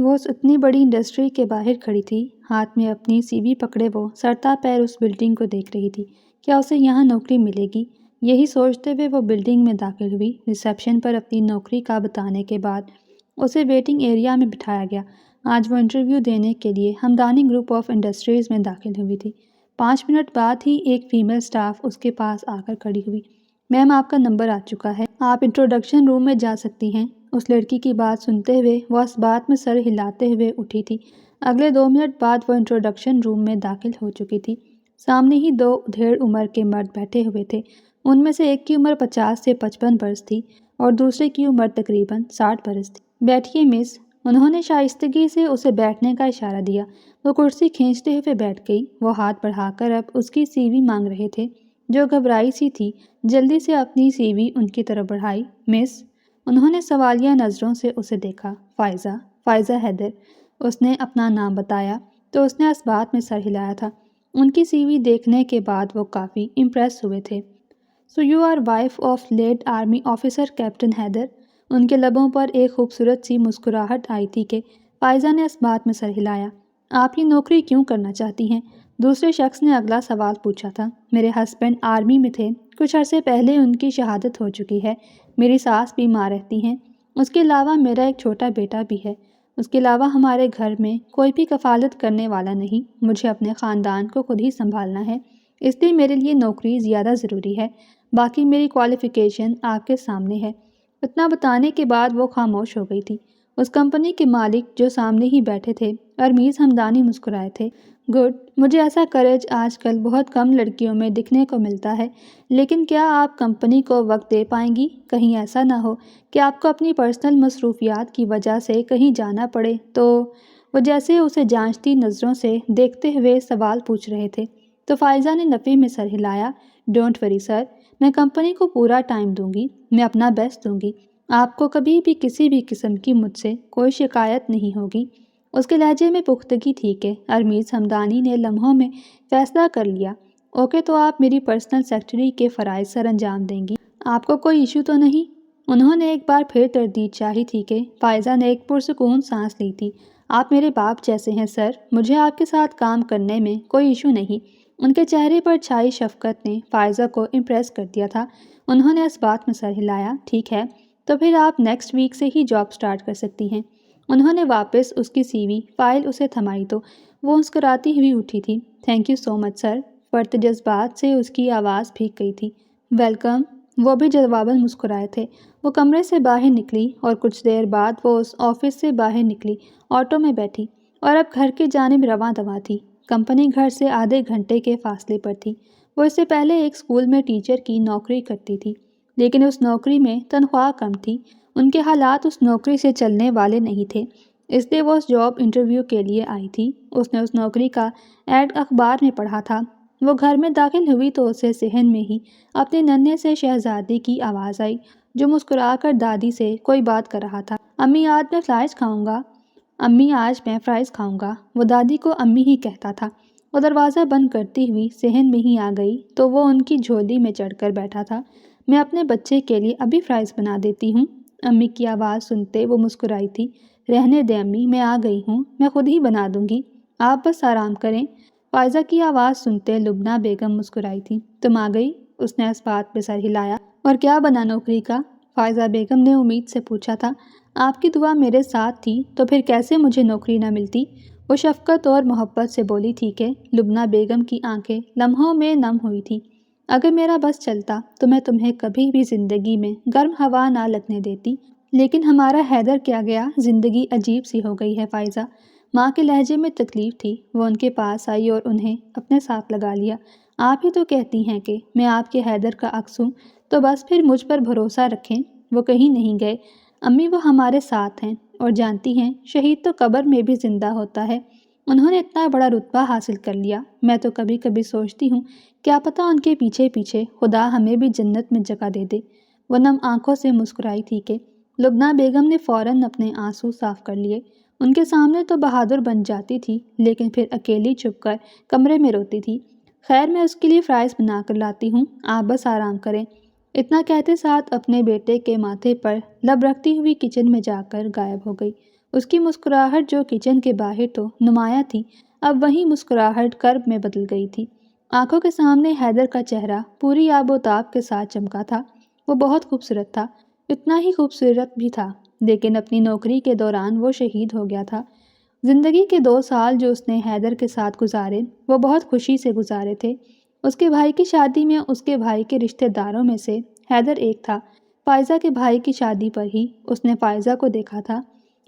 وہ اس اتنی بڑی انڈسٹری کے باہر کھڑی تھی، ہاتھ میں اپنی سی وی پکڑے وہ سرتا پیر اس بلڈنگ کو دیکھ رہی تھی۔ کیا اسے یہاں نوکری ملے گی؟ یہی سوچتے ہوئے وہ بلڈنگ میں داخل ہوئی۔ ریسیپشن پر اپنی نوکری کا بتانے کے بعد اسے ویٹنگ ایریا میں بٹھایا گیا۔ آج وہ انٹرویو دینے کے لیے ہمدانی گروپ آف انڈسٹریز میں داخل ہوئی تھی۔ 5 منٹ بعد ہی ایک فیمیل سٹاف اس کے پاس آ کر کھڑی ہوئی۔ میم، آپ کا نمبر آ چکا ہے، آپ انٹروڈکشن روم میں جا سکتی ہیں۔ اس لڑکی کی بات سنتے ہوئے وہ اس بات میں سر ہلاتے ہوئے اٹھی تھی۔ اگلے 2 منٹ بعد وہ انٹروڈکشن روم میں داخل ہو چکی تھی۔ سامنے ہی 2 ادھیڑ عمر کے مرد بیٹھے ہوئے تھے۔ ان میں سے ایک کی عمر 50 سے 55 برس تھی اور دوسرے کی عمر تقریباً 60 برس تھی۔ بیٹھیے مس، انہوں نے شائستگی سے اسے بیٹھنے کا اشارہ دیا۔ وہ کرسی کھینچتے ہوئے بیٹھ گئی۔ وہ ہاتھ بڑھا کر اب اس کی سی وی مانگ رہے تھے، جو گھبرائی سی تھی۔ جلدی سے اپنی سی وی ان کی طرف بڑھائی۔ مس، انہوں نے سوالیہ نظروں سے اسے دیکھا۔ فائزہ حیدر۔ اس نے اپنا نام بتایا تو اس نے اس بات میں سر ہلایا تھا۔ ان کی سی وی دیکھنے کے بعد وہ کافی امپریس ہوئے تھے۔ So you are wife of late army officer captain Haider. ان کے لبوں پر ایک خوبصورت سی مسکراہٹ آئی تھی کہ فائزہ نے اس بات میں سر ہلایا۔ آپ یہ نوکری کیوں کرنا چاہتی ہیں؟ دوسرے شخص نے اگلا سوال پوچھا تھا۔ میرے ہسبینڈ آرمی میں تھے، کچھ عرصے پہلے ان کی شہادت ہو چکی ہے۔ میری ساس بیمار رہتی ہیں۔ اس کے علاوہ میرا ایک چھوٹا بیٹا بھی ہے۔ اس کے علاوہ ہمارے گھر میں کوئی بھی کفالت کرنے والا نہیں۔ مجھے اپنے خاندان کو خود ہی سنبھالنا ہے، اس لیے میرے لیے نوکری زیادہ ضروری ہے۔ باقی میری کوالیفیکیشن آپ کے سامنے ہے۔ اتنا بتانے کے بعد وہ خاموش ہو گئی تھی۔ اس کمپنی کے مالک جو سامنے ہی بیٹھے تھے، ارمیز ہمدانی، مسکرائے تھے۔ گڈ، مجھے ایسا کریج آج کل بہت کم لڑکیوں میں دیکھنے کو ملتا ہے، لیکن کیا آپ کمپنی کو وقت دے پائیں گی؟ کہیں ایسا نہ ہو کہ آپ کو اپنی پرسنل مصروفیات کی وجہ سے کہیں جانا پڑے تو وہ جیسے اسے جانچتی نظروں سے دیکھتے ہوئے سوال پوچھ رہے تھے، تو فائزہ نے نفی میں سر ہلایا۔ ڈونٹ وری سر، میں کمپنی کو پورا ٹائم دوں گی، میں اپنا بیسٹ دوں گی۔ آپ کو کبھی بھی کسی بھی قسم کی مجھ سے کوئی شکایت نہیں ہوگی۔ اس کے لہجے میں پختگی تھی کہ ارمیز ہمدانی نے لمحوں میں فیصلہ کر لیا۔ اوکے، تو آپ میری پرسنل سیکرٹری کے فرائض سر انجام دیں گی، آپ کو کوئی ایشو تو نہیں؟ انہوں نے ایک بار پھر تردید چاہی تھی کہ فائزہ نے ایک پرسکون سانس لی تھی۔ آپ میرے باپ جیسے ہیں سر، مجھے آپ کے ساتھ کام کرنے میں کوئی ایشو نہیں۔ ان کے چہرے پر چھائی شفقت نے فائزہ کو امپریس کر دیا تھا۔ انہوں نے اس بات میں سر ہلایا۔ ٹھیک ہے، تو پھر آپ نیکسٹ ویک سے ہی جاب سٹارٹ کر سکتی ہیں۔ انہوں نے واپس اس کی سی وی فائل اسے تھمائی تو وہ مسکراتی ہوئی اٹھی تھی۔ تھینک یو سو مچ سر۔ فرط جذبات سے اس کی آواز بھیگ گئی تھی۔ ویلکم، وہ بھی جواباً مسکرائے تھے۔ وہ کمرے سے باہر نکلی اور کچھ دیر بعد وہ اس آفس سے باہر نکلی، آٹو میں بیٹھی اور اب گھر کی جانب رواں دواں تھی۔ کمپنی گھر سے آدھے گھنٹے کے فاصلے پر تھی۔ وہ اس سے پہلے ایک اسکول میں ٹیچر کی نوکری کرتی تھی، لیکن اس نوکری میں تنخواہ کم تھی۔ ان کے حالات اس نوکری سے چلنے والے نہیں تھے، اس لیے وہ اس جاب انٹرویو کے لیے آئی تھی۔ اس نے اس نوکری کا ایڈ اخبار میں پڑھا تھا۔ وہ گھر میں داخل ہوئی تو اسے صحن میں ہی اپنے ننھے سے شہزادے کی آواز آئی، جو مسکرا کر دادی سے کوئی بات کر رہا تھا۔ امی، آج میں فرائز کھاؤں گا۔ امی، آج میں فرائز کھاؤں گا۔ وہ دادی کو امی ہی کہتا تھا۔ وہ دروازہ بند کرتی ہوئی صحن میں ہی آ گئی تو وہ ان کی جھولی میں چڑھ کر بیٹھا تھا۔ میں اپنے بچے کے لیے ابھی فرائز بنا دیتی ہوں۔ امی کی آواز سنتے وہ مسکرائی تھی۔ رہنے دیں امی، میں آ گئی ہوں، میں خود ہی بنا دوں گی، آپ بس آرام کریں۔ فائزہ کی آواز سنتے لبنہ بیگم مسکرائی تھی۔ تم آ گئی؟ اس نے اس بات پہ سر ہلایا۔ اور کیا بنا نوکری کا؟ فائزہ بیگم نے امید سے پوچھا تھا۔ آپ کی دعا میرے ساتھ تھی تو پھر کیسے مجھے نوکری نہ ملتی؟ وہ شفقت اور محبت سے بولی تھی کہ لبنہ بیگم کی آنکھیں لمحوں میں نم ہوئی تھیں۔ اگر میرا بس چلتا تو میں تمہیں کبھی بھی زندگی میں گرم ہوا نہ لگنے دیتی، لیکن ہمارا حیدر کیا گیا، زندگی عجیب سی ہو گئی ہے فائزہ۔ ماں کے لہجے میں تکلیف تھی۔ وہ ان کے پاس آئی اور انہیں اپنے ساتھ لگا لیا۔ آپ ہی تو کہتی ہیں کہ میں آپ کے حیدر کا عکس ہوں، تو بس پھر مجھ پر بھروسہ رکھیں، وہ کہیں نہیں گئے۔ امی، وہ ہمارے ساتھ ہیں، اور جانتی ہیں شہید تو قبر میں بھی زندہ ہوتا ہے۔ انہوں نے اتنا بڑا رتبہ حاصل کر لیا، میں تو کبھی کبھی سوچتی ہوں کیا پتہ ان کے پیچھے پیچھے خدا ہمیں بھی جنت میں جگہ دے دے۔ وہ نم آنکھوں سے مسکرائی تھی کہ لبنہ بیگم نے فوراً اپنے آنسو صاف کر لیے۔ ان کے سامنے تو بہادر بن جاتی تھی، لیکن پھر اکیلی چھپ کر کمرے میں روتی تھی۔ خیر، میں اس کے لیے فرائض بنا کر لاتی ہوں، آپ بس آرام کریں۔ اتنا کہتے ساتھ اپنے بیٹے کے ماتھے پر لب رکھتی ہوئی کچن میں جا کر غائب ہو گئی۔ اس کی مسکراہٹ جو کچن کے باہر تو نمایاں تھی، اب وہی مسکراہٹ کرب میں بدل گئی تھی۔ آنکھوں کے سامنے حیدر کا چہرہ پوری آب و تاب کے ساتھ چمکا تھا۔ وہ بہت خوبصورت تھا، اتنا ہی خوبصورت بھی تھا، لیکن اپنی نوکری کے دوران وہ شہید ہو گیا تھا۔ زندگی کے 2 سال جو اس نے حیدر کے ساتھ گزارے وہ بہت خوشی سے گزارے تھے۔ اس کے بھائی کی شادی میں اس کے بھائی کے رشتہ داروں میں سے حیدر ایک تھا۔ فائزہ کے بھائی کی شادی پر ہی اس نے فائزہ کو دیکھا تھا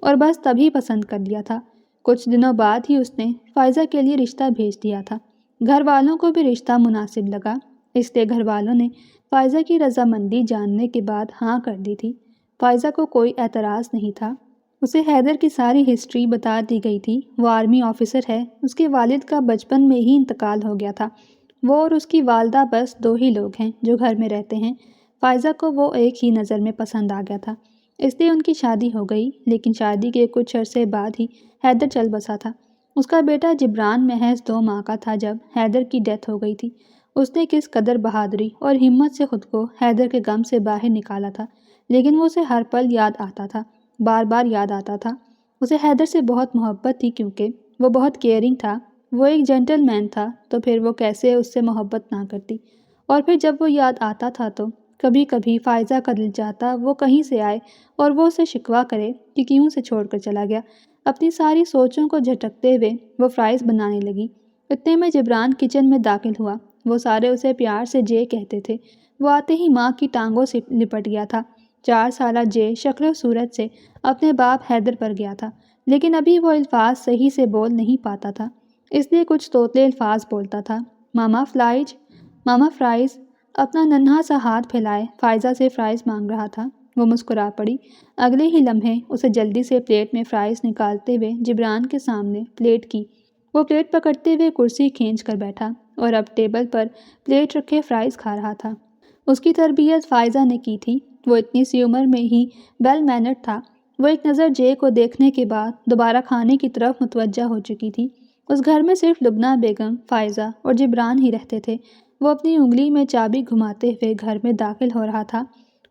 اور بس تبھی پسند کر لیا تھا۔ کچھ دنوں بعد ہی اس نے فائزہ کے لیے رشتہ بھیج دیا تھا۔ گھر والوں کو بھی رشتہ مناسب لگا، اس لیے گھر والوں نے فائزہ کی رضامندی جاننے کے بعد ہاں کر دی تھی۔ فائزہ کو کوئی اعتراض نہیں تھا۔ اسے حیدر کی ساری ہسٹری بتا دی گئی تھی۔ وہ آرمی آفیسر ہے، اس کے والد کا بچپن میں ہی انتقال ہو گیا تھا۔ وہ اور اس کی والدہ بس 2 ہی لوگ ہیں جو گھر میں رہتے ہیں۔ فائزہ کو وہ ایک ہی نظر میں پسند آ گیا تھا، اس لیے ان کی شادی ہو گئی، لیکن شادی کے کچھ عرصے بعد ہی حیدر چل بسا تھا۔ اس کا بیٹا جبران محض 2 ماہ کا تھا جب حیدر کی ڈیتھ ہو گئی تھی۔ اس نے کس قدر بہادری اور ہمت سے خود کو حیدر کے غم سے باہر نکالا تھا، لیکن وہ اسے ہر پل یاد آتا تھا، بار بار یاد آتا تھا۔ اسے حیدر سے بہت محبت تھی کیونکہ وہ بہت کیئرنگ تھا، وہ ایک جینٹل مین تھا، تو پھر وہ کیسے اس سے محبت نہ کرتی۔ اور پھر جب وہ یاد آتا تھا تو کبھی کبھی فائزہ کا دل چاہتا وہ کہیں سے آئے اور وہ اسے شکوہ کرے کہ کیوں اسے چھوڑ کر چلا گیا۔ اپنی ساری سوچوں کو جھٹکتے ہوئے وہ فرائز بنانے لگی۔ اتنے میں جبران کچن میں داخل ہوا۔ وہ سارے اسے پیار سے جے کہتے تھے۔ وہ آتے ہی ماں کی ٹانگوں سے لپٹ گیا تھا۔ 4 سالہ جے شکل و صورت سے اپنے باپ حیدر پر گیا تھا، لیکن ابھی وہ الفاظ صحیح سے بول نہیں پاتا تھا، اس لیے کچھ توتلے الفاظ بولتا تھا۔ ماما فرائز۔ اپنا ننھا سا ہاتھ پھیلائے فائزہ سے فرائز مانگ رہا تھا۔ وہ مسکرا پڑی۔ اگلے ہی لمحے اسے جلدی سے پلیٹ میں فرائز نکالتے ہوئے جبران کے سامنے پلیٹ کی۔ وہ پلیٹ پکڑتے ہوئے کرسی کھینچ کر بیٹھا اور اب ٹیبل پر پلیٹ رکھے فرائز کھا رہا تھا۔ اس کی تربیت فائزہ نے کی تھی۔ وہ اتنی سی عمر میں ہی ویل مینرڈ تھا۔ وہ ایک نظر جے کو دیکھنے کے بعد دوبارہ کھانے کی طرف متوجہ ہو چکی تھی۔ اس گھر میں صرف لبنہ بیگم، فائزہ اور جبران ہی رہتے تھے۔ وہ اپنی انگلی میں چابی گھماتے ہوئے گھر میں داخل ہو رہا تھا۔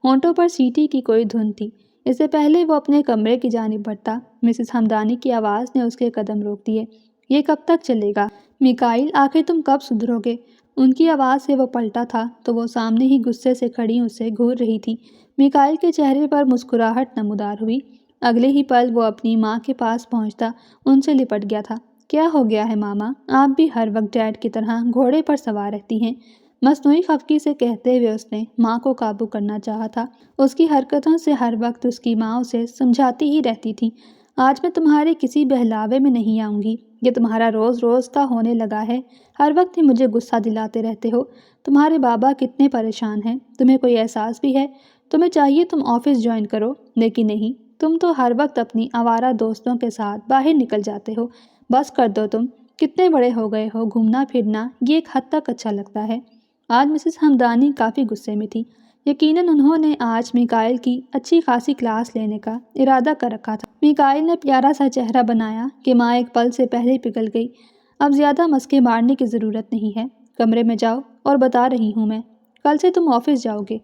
ہونٹوں پر سیٹی کی کوئی دھن تھی۔ اس سے پہلے وہ اپنے کمرے کی جانب بڑھتا، مسز ہمدانی کی آواز نے اس کے قدم روک دیے۔ یہ کب تک چلے گا میکائل؟ آخر تم کب سدھرو گے؟ ان کی آواز سے وہ پلٹا تھا تو وہ سامنے ہی غصے سے کھڑی اسے گھور رہی تھی۔ میکائل کے چہرے پر مسکراہٹ نمودار ہوئی۔ اگلے ہی پل وہ اپنی ماں کے پاس پہنچتا ان سے لپٹ گیا تھا۔ کیا ہو گیا ہے ماما؟ آپ بھی ہر وقت ڈیڈ کی طرح گھوڑے پر سوار رہتی ہیں، مصنوعی خفگی سے کہتے ہوئے اس نے ماں کو قابو کرنا چاہا تھا۔ اس کی حرکتوں سے ہر وقت اس کی ماں اسے سمجھاتی ہی رہتی تھی، آج میں تمہارے کسی بہلاوے میں نہیں آؤں گی، یہ تمہارا روز روز کا ہونے لگا ہے، ہر وقت ہی مجھے غصہ دلاتے رہتے ہو۔ تمہارے بابا کتنے پریشان ہیں، تمہیں کوئی احساس بھی ہے؟ تمہیں چاہیے تم آفس جوائن کرو، لیکن نہیں، تم تو ہر وقت اپنی آوارہ دوستوں کے ساتھ باہر نکل جاتے ہو۔ بس کر دو، تم کتنے بڑے ہو گئے ہو، گھومنا پھرنا یہ ایک حد تک اچھا لگتا ہے۔ آج مسز ہمدانی کافی غصے میں تھی۔ یقیناً انہوں نے آج میکائل کی اچھی خاصی کلاس لینے کا ارادہ کر رکھا تھا۔ میکائل نے پیارا سا چہرہ بنایا کہ ماں ایک پل سے پہلے پگھل گئی۔ اب زیادہ مسکے مارنے کی ضرورت نہیں ہے، کمرے میں جاؤ، اور بتا رہی ہوں میں، کل سے تم آفس جاؤ گے۔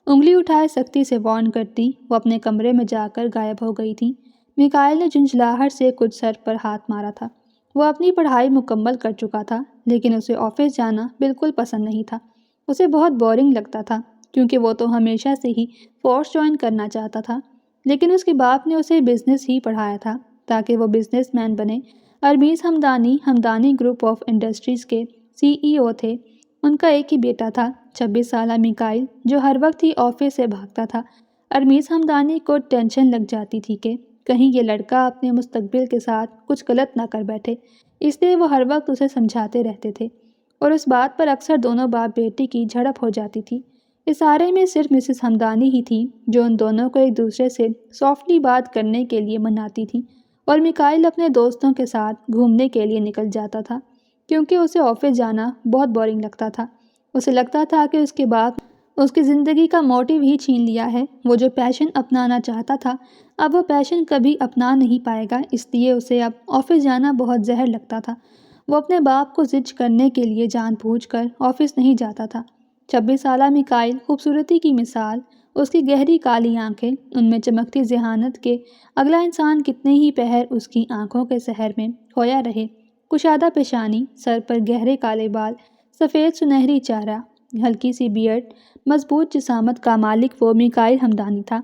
انگلی اٹھائے سختی سے وارن کرتی وہ اپنے کمرے میں جا کر غائب ہو گئی تھی۔ میکائل نے جھنجھلاہٹ سے کچھ سر پر ہاتھ مارا تھا۔ وہ اپنی پڑھائی مکمل کر چکا تھا، لیکن اسے آفس جانا بالکل پسند نہیں تھا۔ اسے بہت بورنگ لگتا تھا کیونکہ وہ تو ہمیشہ سے ہی فورس جوائن کرنا چاہتا تھا، لیکن اس کے باپ نے اسے بزنس ہی پڑھایا تھا تاکہ وہ بزنس مین بنے۔ ارمیز ہمدانی گروپ آف انڈسٹریز کے CEO تھے۔ ان کا ایک ہی بیٹا تھا، 26 سالہ میکائل، جو ہر وقت ہی آفس سے بھاگتا تھا۔ ارمیز ہمدانی کو ٹینشن لگ جاتی تھی کہ کہیں یہ لڑکا اپنے مستقبل کے ساتھ کچھ غلط نہ کر بیٹھے، اس لیے وہ ہر وقت اسے سمجھاتے رہتے تھے، اور اس بات پر اکثر دونوں باپ بیٹی کی جھڑپ ہو جاتی تھی۔ اس سارے میں صرف مسز ہمدانی ہی تھی جو ان دونوں کو ایک دوسرے سے سافٹلی بات کرنے کے لیے مناتی تھی، اور میکائل اپنے دوستوں کے ساتھ گھومنے کے لیے نکل جاتا تھا کیونکہ اسے آفس جانا بہت بورنگ لگتا تھا۔ اسے لگتا تھا کہ اس کے باپ اس کی زندگی کا موٹیو ہی چھین لیا ہے۔ وہ جو پیشن اپنانا چاہتا تھا اب وہ پیشن کبھی اپنا نہیں پائے گا، اس لیے اسے اب آفس جانا بہت زہر لگتا تھا۔ وہ اپنے باپ کو زج کرنے کے لیے جان بوجھ کر آفس نہیں جاتا تھا۔ 26 سالہ میکائل خوبصورتی کی مثال اس کی گہری کالی آنکھیں ان میں چمکتی ذہانت کے اگلا انسان کتنے ہی پہر اس کی آنکھوں کے سحر میں کھویا رہے۔ کشادہ پیشانی، سر پر گہرے کالے بال، سفید سنہری چہرہ، ہلکی سی بیئرڈ، مضبوط جسامت کا مالک وہ میکائل ہمدانی تھا،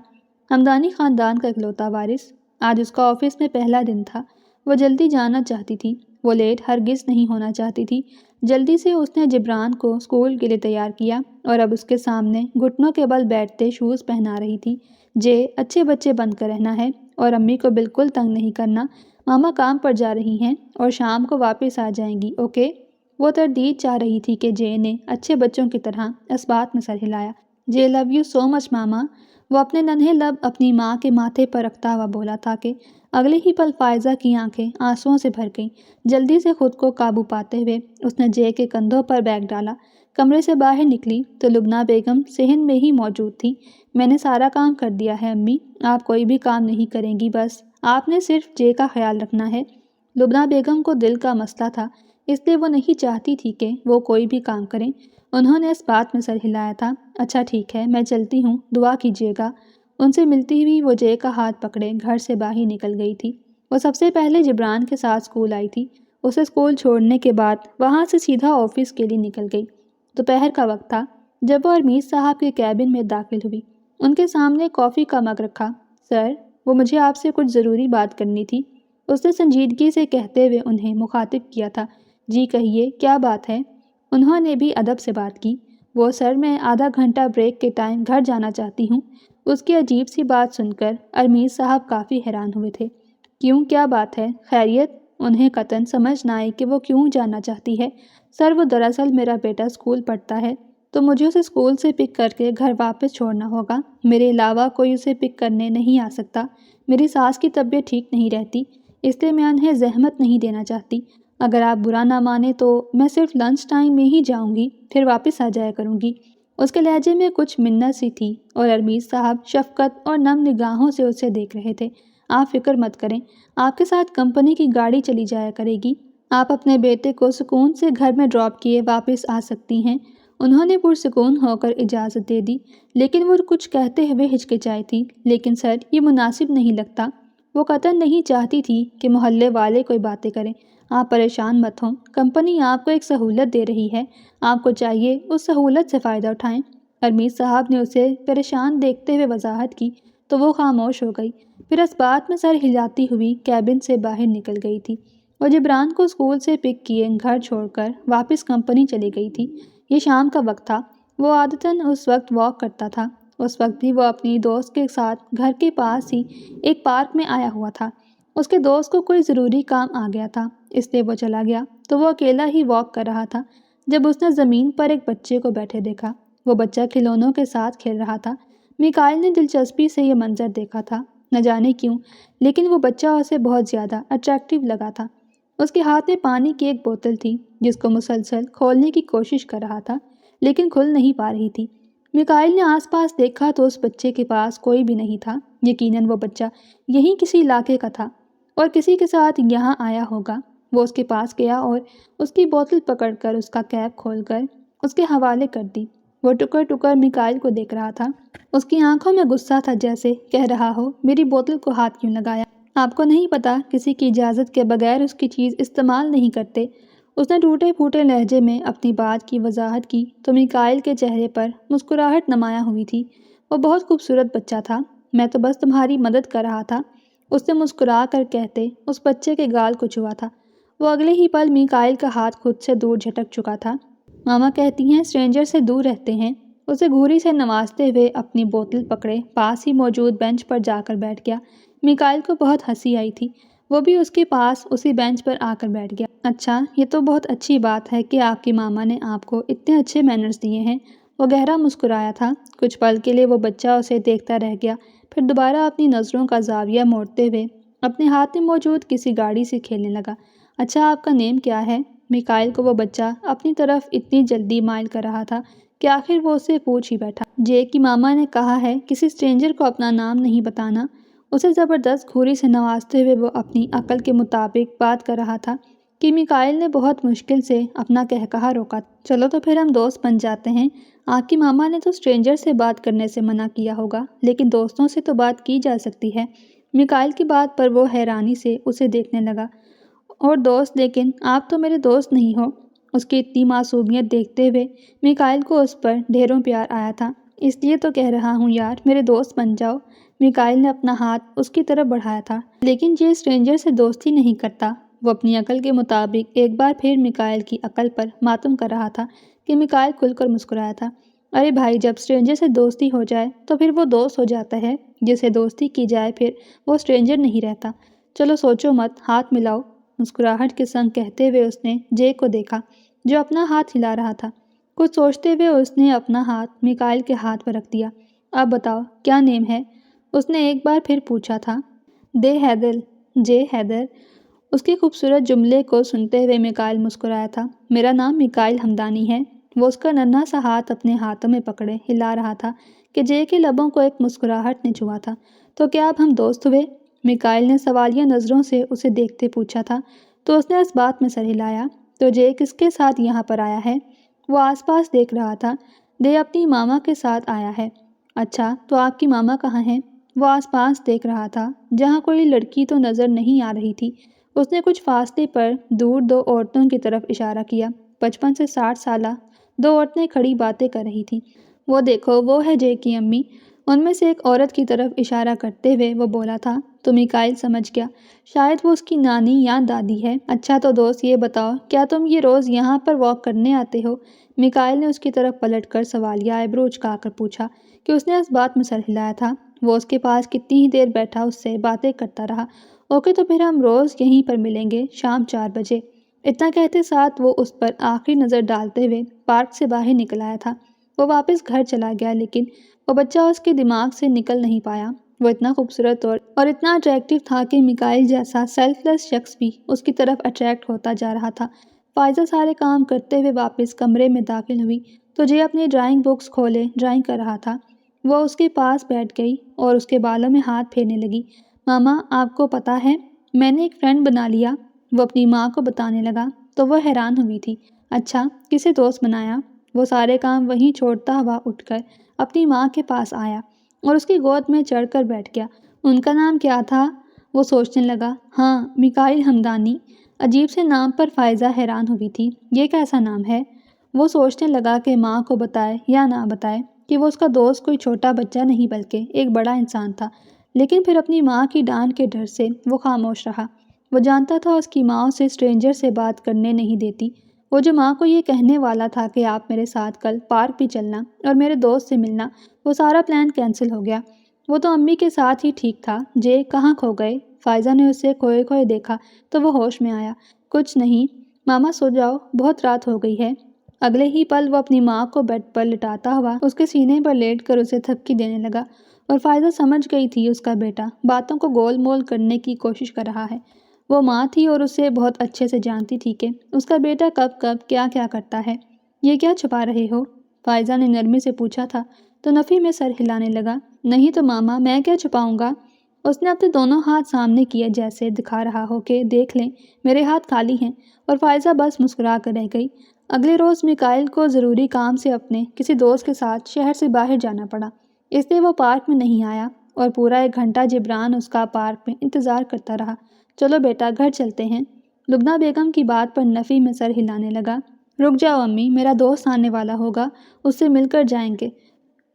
ہمدانی خاندان کا اکلوتا وارث۔ آج اس کا آفس میں پہلا دن تھا۔ وہ جلدی جانا چاہتی تھی، وہ لیٹ ہرگز نہیں ہونا چاہتی تھی۔ جلدی سے اس نے جبران کو اسکول کے لیے تیار کیا اور اب اس کے سامنے گھٹنوں کے بل بیٹھتے شوز پہنا رہی تھی۔ اچھے بچے بن کر رہنا ہے اور امی کو بالکل تنگ نہیں کرنا۔ ماما کام پر جا رہی ہیں اور شام کو واپس آ جائیں گی، اوکے؟ وہ تردید چاہ رہی تھی کہ نے اچھے بچوں کی طرح اس بات میں سر ہلایا۔ لو یو سو مچ ماما۔ وہ اپنے ننھے لب اپنی ماں کے ماتھے پر رکھتا ہوا بولا تھا کہ اگلے ہی پل فائزہ کی آنکھیں آنسوؤں سے بھر گئیں۔ جلدی سے خود کو قابو پاتے ہوئے اس نے کے کندھوں پر بیگ ڈالا۔ کمرے سے باہر نکلی تو لبنہ بیگم صحن میں ہی موجود تھی۔ میں نے سارا کام کر دیا ہے امی، آپ کوئی بھی کام نہیں کریں گی، بس آپ نے صرف کا خیال رکھنا ہے۔ لبنہ بیگم کو دل کا مسئلہ تھا، اس لیے وہ نہیں چاہتی تھی کہ وہ کوئی بھی کام کریں۔ انہوں نے اس بات میں سر ہلایا تھا۔ اچھا ٹھیک ہے، میں چلتی ہوں، دعا کیجیے گا۔ ان سے ملتی ہوئی وہ کا ہاتھ پکڑے گھر سے باہر نکل گئی تھی۔ وہ سب سے پہلے جبران کے ساتھ اسکول آئی تھی۔ اسے اسکول چھوڑنے کے بعد وہاں سے سیدھا آفس کے لیے نکل گئی۔ دوپہر کا وقت تھا جب وہ ارمیز صاحب کے کیبن میں داخل ہوئی۔ ان کے سامنے کافی کا مگ رکھا۔ سر، وہ مجھے آپ سے کچھ ضروری بات کرنی تھی، اس نے سنجیدگی سے کہتے ہوئے انہیں مخاطب کیا تھا۔ جی کہیے، کیا بات ہے؟ انہوں نے بھی ادب سے بات کی۔ وہ سر، میں آدھا گھنٹہ بریک کے ٹائم گھر جانا چاہتی ہوں۔ اس کی عجیب سی بات سن کر ارمیز صاحب کافی حیران ہوئے تھے۔ کیوں، کیا بات ہے؟ خیریت؟ انہیں قطعاً سمجھ نہ آئی کہ وہ کیوں جانا چاہتی ہے۔ سر، وہ دراصل میرا بیٹا اسکول پڑھتا ہے تو مجھے اسے اسکول سے پک کر کے گھر واپس چھوڑنا ہوگا۔ میرے علاوہ کوئی اسے پک کرنے نہیں آ سکتا۔ میری ساس کی طبیعت ٹھیک نہیں رہتی، اس لیے میں انہیں زحمت نہیں دینا چاہتی۔ اگر آپ برا نہ مانیں تو میں صرف لنچ ٹائم میں ہی جاؤں گی، پھر واپس آ جایا کروں گی۔ اس کے لہجے میں کچھ منت سی تھی اور ارمیز صاحب شفقت اور نم نگاہوں سے اسے دیکھ رہے تھے۔ آپ فکر مت کریں، آپ کے ساتھ کمپنی کی گاڑی چلی جایا کرے گی۔ آپ اپنے بیٹے کو سکون سے گھر میں ڈراپ کیے واپس آ سکتی ہیں۔ انہوں نے پرسکون ہو کر اجازت دے دی، لیکن وہ کچھ کہتے ہوئے ہچکچائی تھی۔ لیکن سر، یہ مناسب نہیں لگتا۔ وہ قطعاً نہیں چاہتی تھی کہ محلے والے کوئی باتیں کریں۔ آپ پریشان مت ہوں، کمپنی آپ کو ایک سہولت دے رہی ہے، آپ کو چاہیے اس سہولت سے فائدہ اٹھائیں۔ ارمیز صاحب نے اسے پریشان دیکھتے ہوئے وضاحت کی تو وہ خاموش ہو گئی، پھر اس بات میں سر ہلاتی ہوئی کیبن سے باہر نکل گئی تھی۔ وہ جبران کو اسکول سے پک کیے گھر چھوڑ کر واپس کمپنی چلی گئی تھی۔ یہ شام کا وقت تھا۔ وہ عادتاً اس وقت واک کرتا تھا۔ اس وقت بھی وہ اپنی دوست کے ساتھ گھر کے پاس ہی ایک پارک میں آیا ہوا تھا۔ اس کے دوست کو کوئی ضروری کام آ گیا تھا، اس لیے وہ چلا گیا تو وہ اکیلا ہی واک کر رہا تھا جب اس نے زمین پر ایک بچے کو بیٹھے دیکھا۔ وہ بچہ کھلونوں کے ساتھ کھیل رہا تھا۔ میکائل نے دلچسپی سے یہ منظر دیکھا تھا، نہ جانے کیوں، لیکن وہ بچہ اسے بہت زیادہ اٹریکٹیو لگا تھا۔ اس کے ہاتھ میں پانی کی ایک بوتل تھی جس کو مسلسل کھولنے کی کوشش کر رہا تھا، لیکن کھل نہیں پا رہی تھی۔ میکائل نے آس پاس دیکھا تو اس بچے کے پاس کوئی بھی نہیں تھا۔ یقیناً وہ بچہ یہیں کسی علاقے کا تھا اور کسی کے ساتھ یہاں آیا ہوگا۔ وہ اس کے پاس گیا اور اس کی بوتل پکڑ کر اس کا کیپ کھول کر اس کے حوالے کر دی۔ وہ ٹکر ٹکر میکائل کو دیکھ رہا تھا۔ اس کی آنکھوں میں غصہ تھا، جیسے کہہ رہا ہو، میری بوتل کو ہاتھ کیوں لگایا؟ آپ کو نہیں پتا کسی کی اجازت کے بغیر اس کی چیز استعمال نہیں کرتے؟ اس نے ٹوٹے پھوٹے لہجے میں اپنی بات کی وضاحت کی تو میکائل کے چہرے پر مسکراہٹ نمایاں ہوئی تھی۔ وہ بہت خوبصورت بچہ تھا، میں تو بس تمہاری مدد کر رہا تھا، اس نے مسکرا کر کہتے اس بچے کے گال کو چھوا تھا۔ وہ اگلے ہی پل میکائل کا ہاتھ خود سے دور جھٹک چکا تھا۔ ماما کہتی ہیں اسٹرینجر سے دور رہتے ہیں۔ اسے گھوری سے نوازتے ہوئے اپنی بوتل پکڑے پاس ہی موجود بینچ پر جا کر بیٹھ گیا۔ میکائل کو بہت ہنسی آئی تھی، وہ بھی اس کے پاس اسی بینچ پر آ کر بیٹھ گیا۔ اچھا، یہ تو بہت اچھی بات ہے کہ آپ کی ماما نے آپ کو اتنے اچھے مینرز دیے ہیں۔ وہ گہرا مسکرایا تھا۔ کچھ پل کے لیے وہ بچہ اسے دیکھتا رہ گیا، پھر دوبارہ اپنی نظروں کا زاویہ موڑتے ہوئے اپنے ہاتھ میں موجود کسی گاڑی سے کھیلنے لگا۔ اچھا، آپ کا نیم کیا ہے؟ میکائل کو وہ بچہ اپنی طرف اتنی جلدی مائل کر رہا تھا کہ آخر وہ اسے پوچھ ہی بیٹھا۔ کی ماما نے کہا ہے کسی اسٹرینجر کو اپنا نام نہیں بتانا۔ اسے زبردست گھوری سے نوازتے ہوئے وہ اپنی عقل کے مطابق بات کر رہا تھا۔ کہ میکائل نے بہت مشکل سے اپنا قہقہا روکا۔ چلو تو پھر ہم دوست بن جاتے ہیں۔ آپ کی ماما نے تو اسٹرینجر سے بات کرنے سے منع کیا ہوگا، لیکن دوستوں سے تو بات کی جا سکتی ہے۔ میکائل کی بات پر وہ حیرانی سے اسے دیکھنے لگا۔ اور دوست؟ لیکن آپ تو میرے دوست نہیں ہو۔ اس کی اتنی معصومیت دیکھتے ہوئے میکائل کو اس پر ڈھیروں پیار آیا تھا۔ اس لیے تو کہہ رہا ہوں یار، میرے دوست بن جاؤ۔ میکائل نے اپنا ہاتھ اس کی طرف بڑھایا تھا، لیکن یہ اسٹرینجر سے دوستی نہیں کرتا۔ وہ اپنی عقل کے مطابق ایک بار پھر میکائل کی عقل پر ماتم کر رہا تھا کہ میکائل کھل کر مسکرایا تھا۔ ارے بھائی، جب اسٹرینجر سے دوستی ہو جائے تو پھر وہ دوست ہو جاتا ہے، جسے دوستی کی جائے پھر وہ اسٹرینجر نہیں رہتا۔ چلو سوچو مت، ہاتھ ملاؤ۔ مسکراہٹ کے سنگ کہتے ہوئے اس نے جے کو دیکھا، جو اپنا ہاتھ ہلا رہا تھا۔ کچھ سوچتے ہوئے اس نے اپنا ہاتھ میکائل کے ہاتھ پر رکھ دیا۔ اب بتاؤ کیا نیم ہے؟ اس نے ایک بار پھر پوچھا تھا۔ دے ہیدر، جے ہیدر۔ اس کے خوبصورت جملے کو سنتے ہوئے میکائل مسکرایا تھا۔ میرا نام میکائل ہمدانی ہے۔ وہ اس کا ننھا سا ہاتھ اپنے ہاتھوں میں پکڑے ہلا رہا تھا کہ جے کے لبوں کو ایک مسکراہٹ نے چھوا تھا۔ تو کیا اب ہم دوست ہوئے؟ میکائل نے سوالیہ نظروں سے اسے دیکھتے پوچھا تھا۔ تو اس نے اس بات میں سر ہلایا۔ تو جے کس کے ساتھ یہاں پر آیا ہے؟ وہ آس پاس دیکھ رہا تھا۔ دے اپنی ماما کے ساتھ آیا ہے۔ اچھا، تو آپ کی ماما کہاں ہیں؟ وہ آس پاس دیکھ رہا تھا، جہاں کوئی لڑکی تو نظر نہیں آ رہی تھی۔ اس نے کچھ فاصلے پر دور دو عورتوں کی طرف اشارہ کیا۔ 55 سے 60 سالہ دو عورتیں کھڑی باتیں کر رہی تھیں۔ وہ دیکھو، وہ ہے جے کی امی۔ ان میں سے ایک عورت کی طرف اشارہ کرتے ہوئے وہ بولا تھا۔ تو میکائل سمجھ گیا، شاید وہ اس کی نانی یا دادی ہے۔ اچھا تو دوست یہ بتاؤ، کیا تم یہ روز یہاں پر واک کرنے آتے ہو؟ میکائل نے اس کی طرف پلٹ کر سوالیہ آئیبرو اچکا کر پوچھا کہ اس نے اس بات میں سر ہلایا تھا۔ وہ اس کے پاس کتنی ہی دیر بیٹھا اس سے باتیں کرتا رہا۔ اوکے، تو پھر ہم روز یہیں پر ملیں گے شام 4 بجے۔ اتنا کہتے ساتھ وہ اس پر آخری نظر ڈالتے ہوئے پارک سے باہر نکل آیا تھا۔ وہ واپس گھر چلا گیا، لیکن وہ بچہ اس کے دماغ سے نکل نہیں پایا۔ وہ اتنا خوبصورت اور اتنا اٹریکٹیو تھا کہ میکائل جیسا سیلف لیس شخص بھی اس کی طرف اٹریکٹ ہوتا جا رہا تھا۔ فائزہ سارے کام کرتے ہوئے واپس کمرے میں داخل ہوئی تو جے اپنی ڈرائنگ بکس کھولے ڈرائنگ کر رہا تھا۔ وہ اس کے پاس بیٹھ گئی اور اس کے بالوں میں ہاتھ پھیرنے لگی۔ ماما، آپ کو پتہ ہے میں نے ایک فرینڈ بنا لیا، وہ اپنی ماں کو بتانے لگا تو وہ حیران ہوئی تھی۔ اچھا، کسے دوست بنایا؟ وہ سارے کام وہیں چھوڑتا ہوا اٹھ کر اپنی ماں کے پاس آیا اور اس کی گود میں چڑھ کر بیٹھ گیا۔ ان کا نام کیا تھا؟ وہ سوچنے لگا۔ ہاں، میکائل ہمدانی۔ عجیب سے نام پر فائزہ حیران ہوئی تھی۔ یہ کیسا نام ہے؟ وہ سوچنے لگا کہ ماں کو بتائے یا نہ بتائے کہ وہ اس کا دوست کوئی چھوٹا بچہ نہیں بلکہ ایک بڑا انسان تھا، لیکن پھر اپنی ماں کی ڈانٹ کے ڈر سے وہ خاموش رہا۔ وہ جانتا تھا اس کی ماں اسے اسٹرینجر سے بات کرنے نہیں دیتی۔ وہ جو ماں کو یہ کہنے والا تھا کہ آپ میرے ساتھ کل پارک بھی چلنا اور میرے دوست سے ملنا، وہ سارا پلان کینسل ہو گیا۔ وہ تو امی کے ساتھ ہی ٹھیک تھا۔ جے کہاں کھو گئے؟ فائزہ نے اسے کھوئے کھوئے دیکھا تو وہ ہوش میں آیا۔ کچھ نہیں ماما، سو جاؤ، بہت رات ہو گئی ہے۔ اگلے ہی پل وہ اپنی ماں کو بیڈ پر لٹاتا ہوا اس کے سینے پر لیٹ کر اسے تھپکی دینے لگا، اور فائزہ سمجھ گئی تھی اس کا بیٹا باتوں کو گول مول کرنے کی کوشش کر رہا ہے۔ وہ ماں تھی اور اسے بہت اچھے سے جانتی تھی کہ اس کا بیٹا کب کب کیا کیا کرتا ہے۔ یہ کیا چھپا رہے ہو؟ فائزہ نے نرمی سے پوچھا تھا تو نفی میں سر ہلانے لگا۔ نہیں تو ماما، میں کیا چھپاؤں گا؟ اس نے اپنے دونوں ہاتھ سامنے کیے جیسے دکھا رہا ہو کہ دیکھ لیں میرے ہاتھ خالی ہیں، اور فائزہ بس مسکرا کر رہ گئی۔ اگلے روز میکائل کو ضروری کام سے اپنے کسی دوست کے ساتھ شہر سے باہر جانا پڑا، اس لیے وہ پارک میں نہیں آیا اور پورا 1 گھنٹہ جبران اس کا پارک میں انتظار کرتا رہا۔ چلو بیٹا، گھر چلتے ہیں۔ لبنہ بیگم کی بات پر نفی میں سر ہلانے لگا۔ رک جاؤ امی، میرا دوست آنے والا ہوگا، اس سے مل کر جائیں گے۔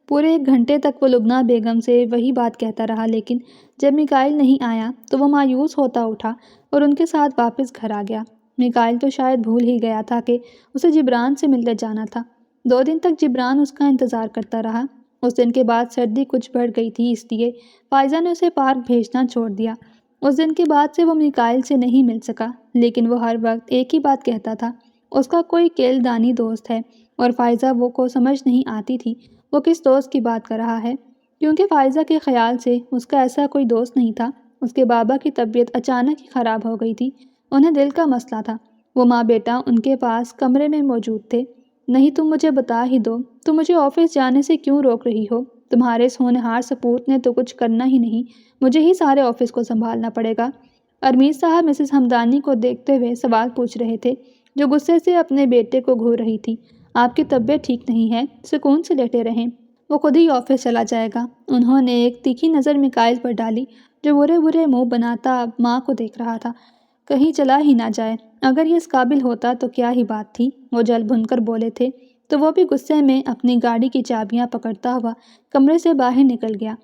پورے 1 گھنٹے تک وہ لبنہ بیگم سے وہی بات کہتا رہا، لیکن جب میکائل نہیں آیا تو وہ مایوس ہوتا اٹھا اور ان کے ساتھ واپس گھر آ گیا۔ میکائل تو شاید بھول ہی گیا تھا کہ اسے جبران سے ملنے جانا تھا۔ 2 دن تک جبران اس کا انتظار کرتا رہا۔ اس دن کے بعد سردی کچھ بڑھ گئی تھی، اس لیے فائزہ نے اسے پارک بھیجنا چھوڑ دیا۔ اس دن کے بعد سے وہ میکائل سے نہیں مل سکا، لیکن وہ ہر وقت ایک ہی بات کہتا تھا، اس کا کوئی کیل دانی دوست ہے، اور فائزہ وہ کو سمجھ نہیں آتی تھی وہ کس دوست کی بات کر رہا ہے، کیونکہ فائزہ کے خیال سے اس کا ایسا کوئی دوست نہیں تھا۔ اس کے بابا کی طبیعت اچانک ہی خراب ہو گئی تھی، انہیں دل کا مسئلہ تھا۔ وہ ماں بیٹا ان کے پاس کمرے میں موجود تھے۔ نہیں، تم مجھے بتا ہی دو، تم مجھے آفس جانے سے کیوں روک رہی ہو؟ تمہارے اس ہونہار سپوت نے تو کچھ کرنا ہی نہیں، مجھے ہی سارے آفس کو سنبھالنا پڑے گا۔ ارمیز صاحب مسز ہمدانی کو دیکھتے ہوئے سوال پوچھ رہے تھے، جو غصے سے اپنے بیٹے کو گھور رہی تھی۔ آپ کی طبیعت ٹھیک نہیں ہے، سکون سے لیٹے رہیں، وہ خود ہی آفس چلا جائے گا۔ انہوں نے ایک تیکھی نظر میکائل پر ڈالی، جو برے برے منہ بناتا اب ماں کو دیکھ رہا تھا۔ کہیں چلا ہی نہ جائے، اگر یہ اس قابل ہوتا تو کیا ہی بات تھی، وہ جل بھن کر بولے تھے۔ تو وہ بھی غصے میں اپنی گاڑی کی چابیاں پکڑتا ہوا کمرے سے باہر نکل گیا۔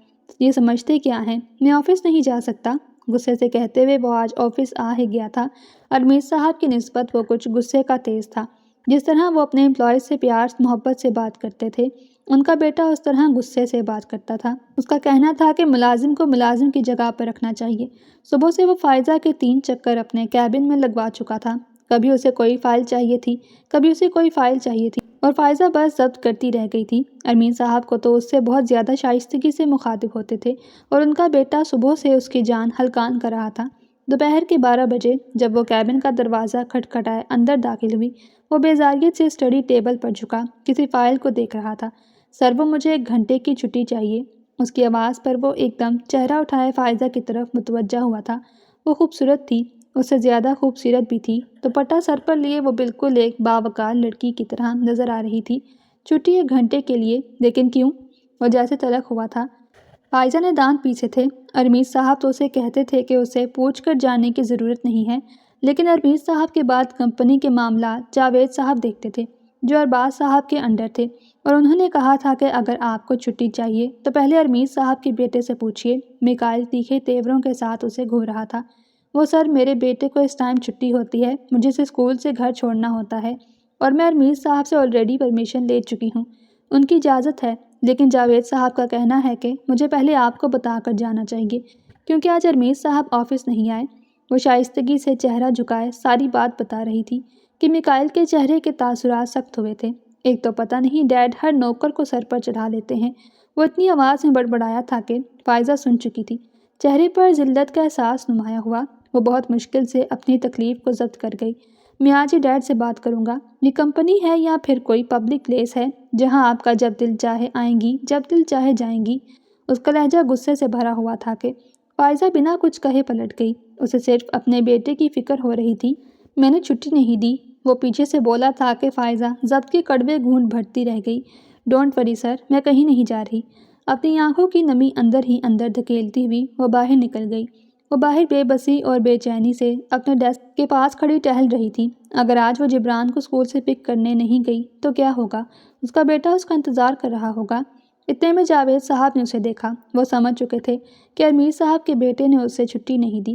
یہ سمجھتے کیا ہیں، میں آفس نہیں جا سکتا؟ غصے سے کہتے ہوئے وہ آج آفس آ ہی گیا تھا۔ ارمیز صاحب کی نسبت وہ کچھ غصے کا تیز تھا۔ جس طرح وہ اپنے امپلائیز سے پیار محبت سے بات کرتے تھے، ان کا بیٹا اس طرح غصے سے بات کرتا تھا۔ اس کا کہنا تھا کہ ملازم کو ملازم کی جگہ پر رکھنا چاہیے۔ صبح سے وہ فائزہ کے 3 چکر اپنے کیبن میں لگوا چکا تھا۔ کبھی اسے کوئی فائل چاہیے تھی، کبھی اسے کوئی فائل چاہیے تھی، اور فائزہ بس ضبط کرتی رہ گئی تھی۔ ارمیز صاحب کو تو اس سے بہت زیادہ شائستگی سے مخاطب ہوتے تھے، اور ان کا بیٹا صبح سے اس کی جان ہلکان کر رہا تھا۔ دوپہر کے 12 بجے جب وہ کیبن کا دروازہ کھٹکھٹائے اندر داخل ہوئی، وہ بیزاریت سے اسٹڈی ٹیبل پر جھکا کسی فائل کو دیکھ رہا تھا۔ سر، وہ مجھے 1 گھنٹے کی چھٹی چاہیے۔ اس کی آواز پر وہ ایک دم چہرہ اٹھائے فائزہ کی طرف متوجہ ہوا تھا۔ وہ خوبصورت تھی، اس سے زیادہ خوبصورت بھی تھی۔ دوپٹہ سر پر لیے وہ بالکل ایک باوقار لڑکی کی طرح نظر آ رہی تھی۔ چھٹی 1 گھنٹے کے لیے؟ لیکن کیوں؟ وہ جیسے تلخ ہوا تھا۔ فائزہ نے دانت پیسے تھے۔ ارمیز صاحب تو اسے کہتے تھے کہ اسے پوچھ کر جانے کی ضرورت نہیں ہے، لیکن ارمیز صاحب کے بعد کمپنی کے معاملات جاوید صاحب دیکھتے تھے، جو ارباز صاحب کے انڈر تھے، اور انہوں نے کہا تھا کہ اگر آپ کو چھٹی چاہیے تو پہلے ارمیز صاحب کے بیٹے سے پوچھیے۔ میکائل تیکھے تیوروں کے ساتھ اسے گھور رہا تھا۔ وہ سر، میرے بیٹے کو اس ٹائم چھٹی ہوتی ہے، مجھے اسے اسکول سے گھر چھوڑنا ہوتا ہے، اور میں ارمیز صاحب سے آلریڈی پرمیشن لے چکی ہوں، ان کی اجازت ہے، لیکن جاوید صاحب کا کہنا ہے کہ مجھے پہلے آپ کو بتا کر جانا چاہیے، کیونکہ آج ارمیز صاحب آفس نہیں آئے۔ وہ شائستگی سے چہرہ جھکائے ساری بات بتا رہی تھی کہ میکائل کے چہرے کے تاثرات سخت ہوئے تھے۔ ایک تو پتہ نہیں ڈیڈ ہر نوکر کو سر پر چڑھا لیتے ہیں، وہ اتنی آواز میں بڑبڑایا تھا کہ فائزہ سن چکی تھی۔ چہرے پر ذلت کا احساس نمایاں ہوا۔ وہ بہت مشکل سے اپنی تکلیف کو ضبط کر گئی۔ میں آج ہی ڈیڈ سے بات کروں گا۔ یہ کمپنی ہے یا پھر کوئی پبلک پلیس ہے جہاں آپ کا جب دل چاہے آئیں گی، جب دل چاہے جائیں گی؟ اس کا لہجہ غصے سے بھرا ہوا تھا کہ فائزہ بنا کچھ کہے پلٹ گئی۔ اسے صرف اپنے بیٹے کی فکر ہو رہی تھی۔ میں نے چھٹی نہیں دی، وہ پیچھے سے بولا تھا کہ فائزہ ضبط کے کڑوے گھونٹ بھرتی رہ گئی۔ ڈونٹ وری سر، میں کہیں نہیں جا رہی۔ اپنی آنکھوں کی نمی اندر ہی اندر دھکیلتی ہوئی وہ باہر نکل گئی۔ وہ باہر بے بسی اور بے چینی سے اپنے ڈیسک کے پاس کھڑی ٹہل رہی تھی۔ اگر آج وہ جبران کو اسکول سے پک کرنے نہیں گئی تو کیا ہوگا؟ اس کا بیٹا اس کا انتظار کر رہا ہوگا۔ اتنے میں جاوید صاحب نے اسے دیکھا۔ وہ سمجھ چکے تھے کہ ارمیز صاحب کے بیٹے نے اسے چھٹی نہیں دی۔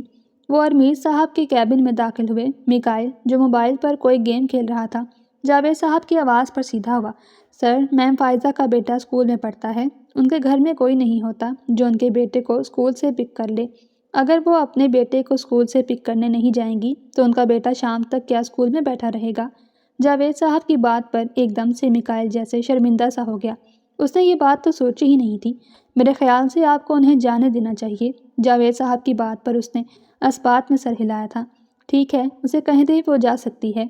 وہ ارمیز صاحب کے کیبن میں داخل ہوئے۔ میکائل، جو موبائل پر کوئی گیم کھیل رہا تھا، جاوید صاحب کی آواز پر سیدھا ہوا۔ سر، میم فائزہ کا بیٹا اسکول میں پڑھتا ہے۔ ان کے گھر میں کوئی نہیں ہوتا جو ان کے بیٹے کو اسکول سے پک کر لے۔ اگر وہ اپنے بیٹے کو اسکول سے پک کرنے نہیں جائیں گی تو ان کا بیٹا شام تک کیا اسکول میں بیٹھا رہے گا؟ جاوید صاحب کی بات پر ایک دم سے میکائل جیسے شرمندہ سا ہو گیا۔ اس نے یہ بات تو سوچی ہی نہیں تھی۔ میرے خیال سے آپ کو انہیں جانے دینا چاہیے۔ جاوید صاحب کی بات پر اس نے اثبات میں سر ہلایا تھا۔ ٹھیک ہے، اسے کہہ دیں وہ جا سکتی ہے۔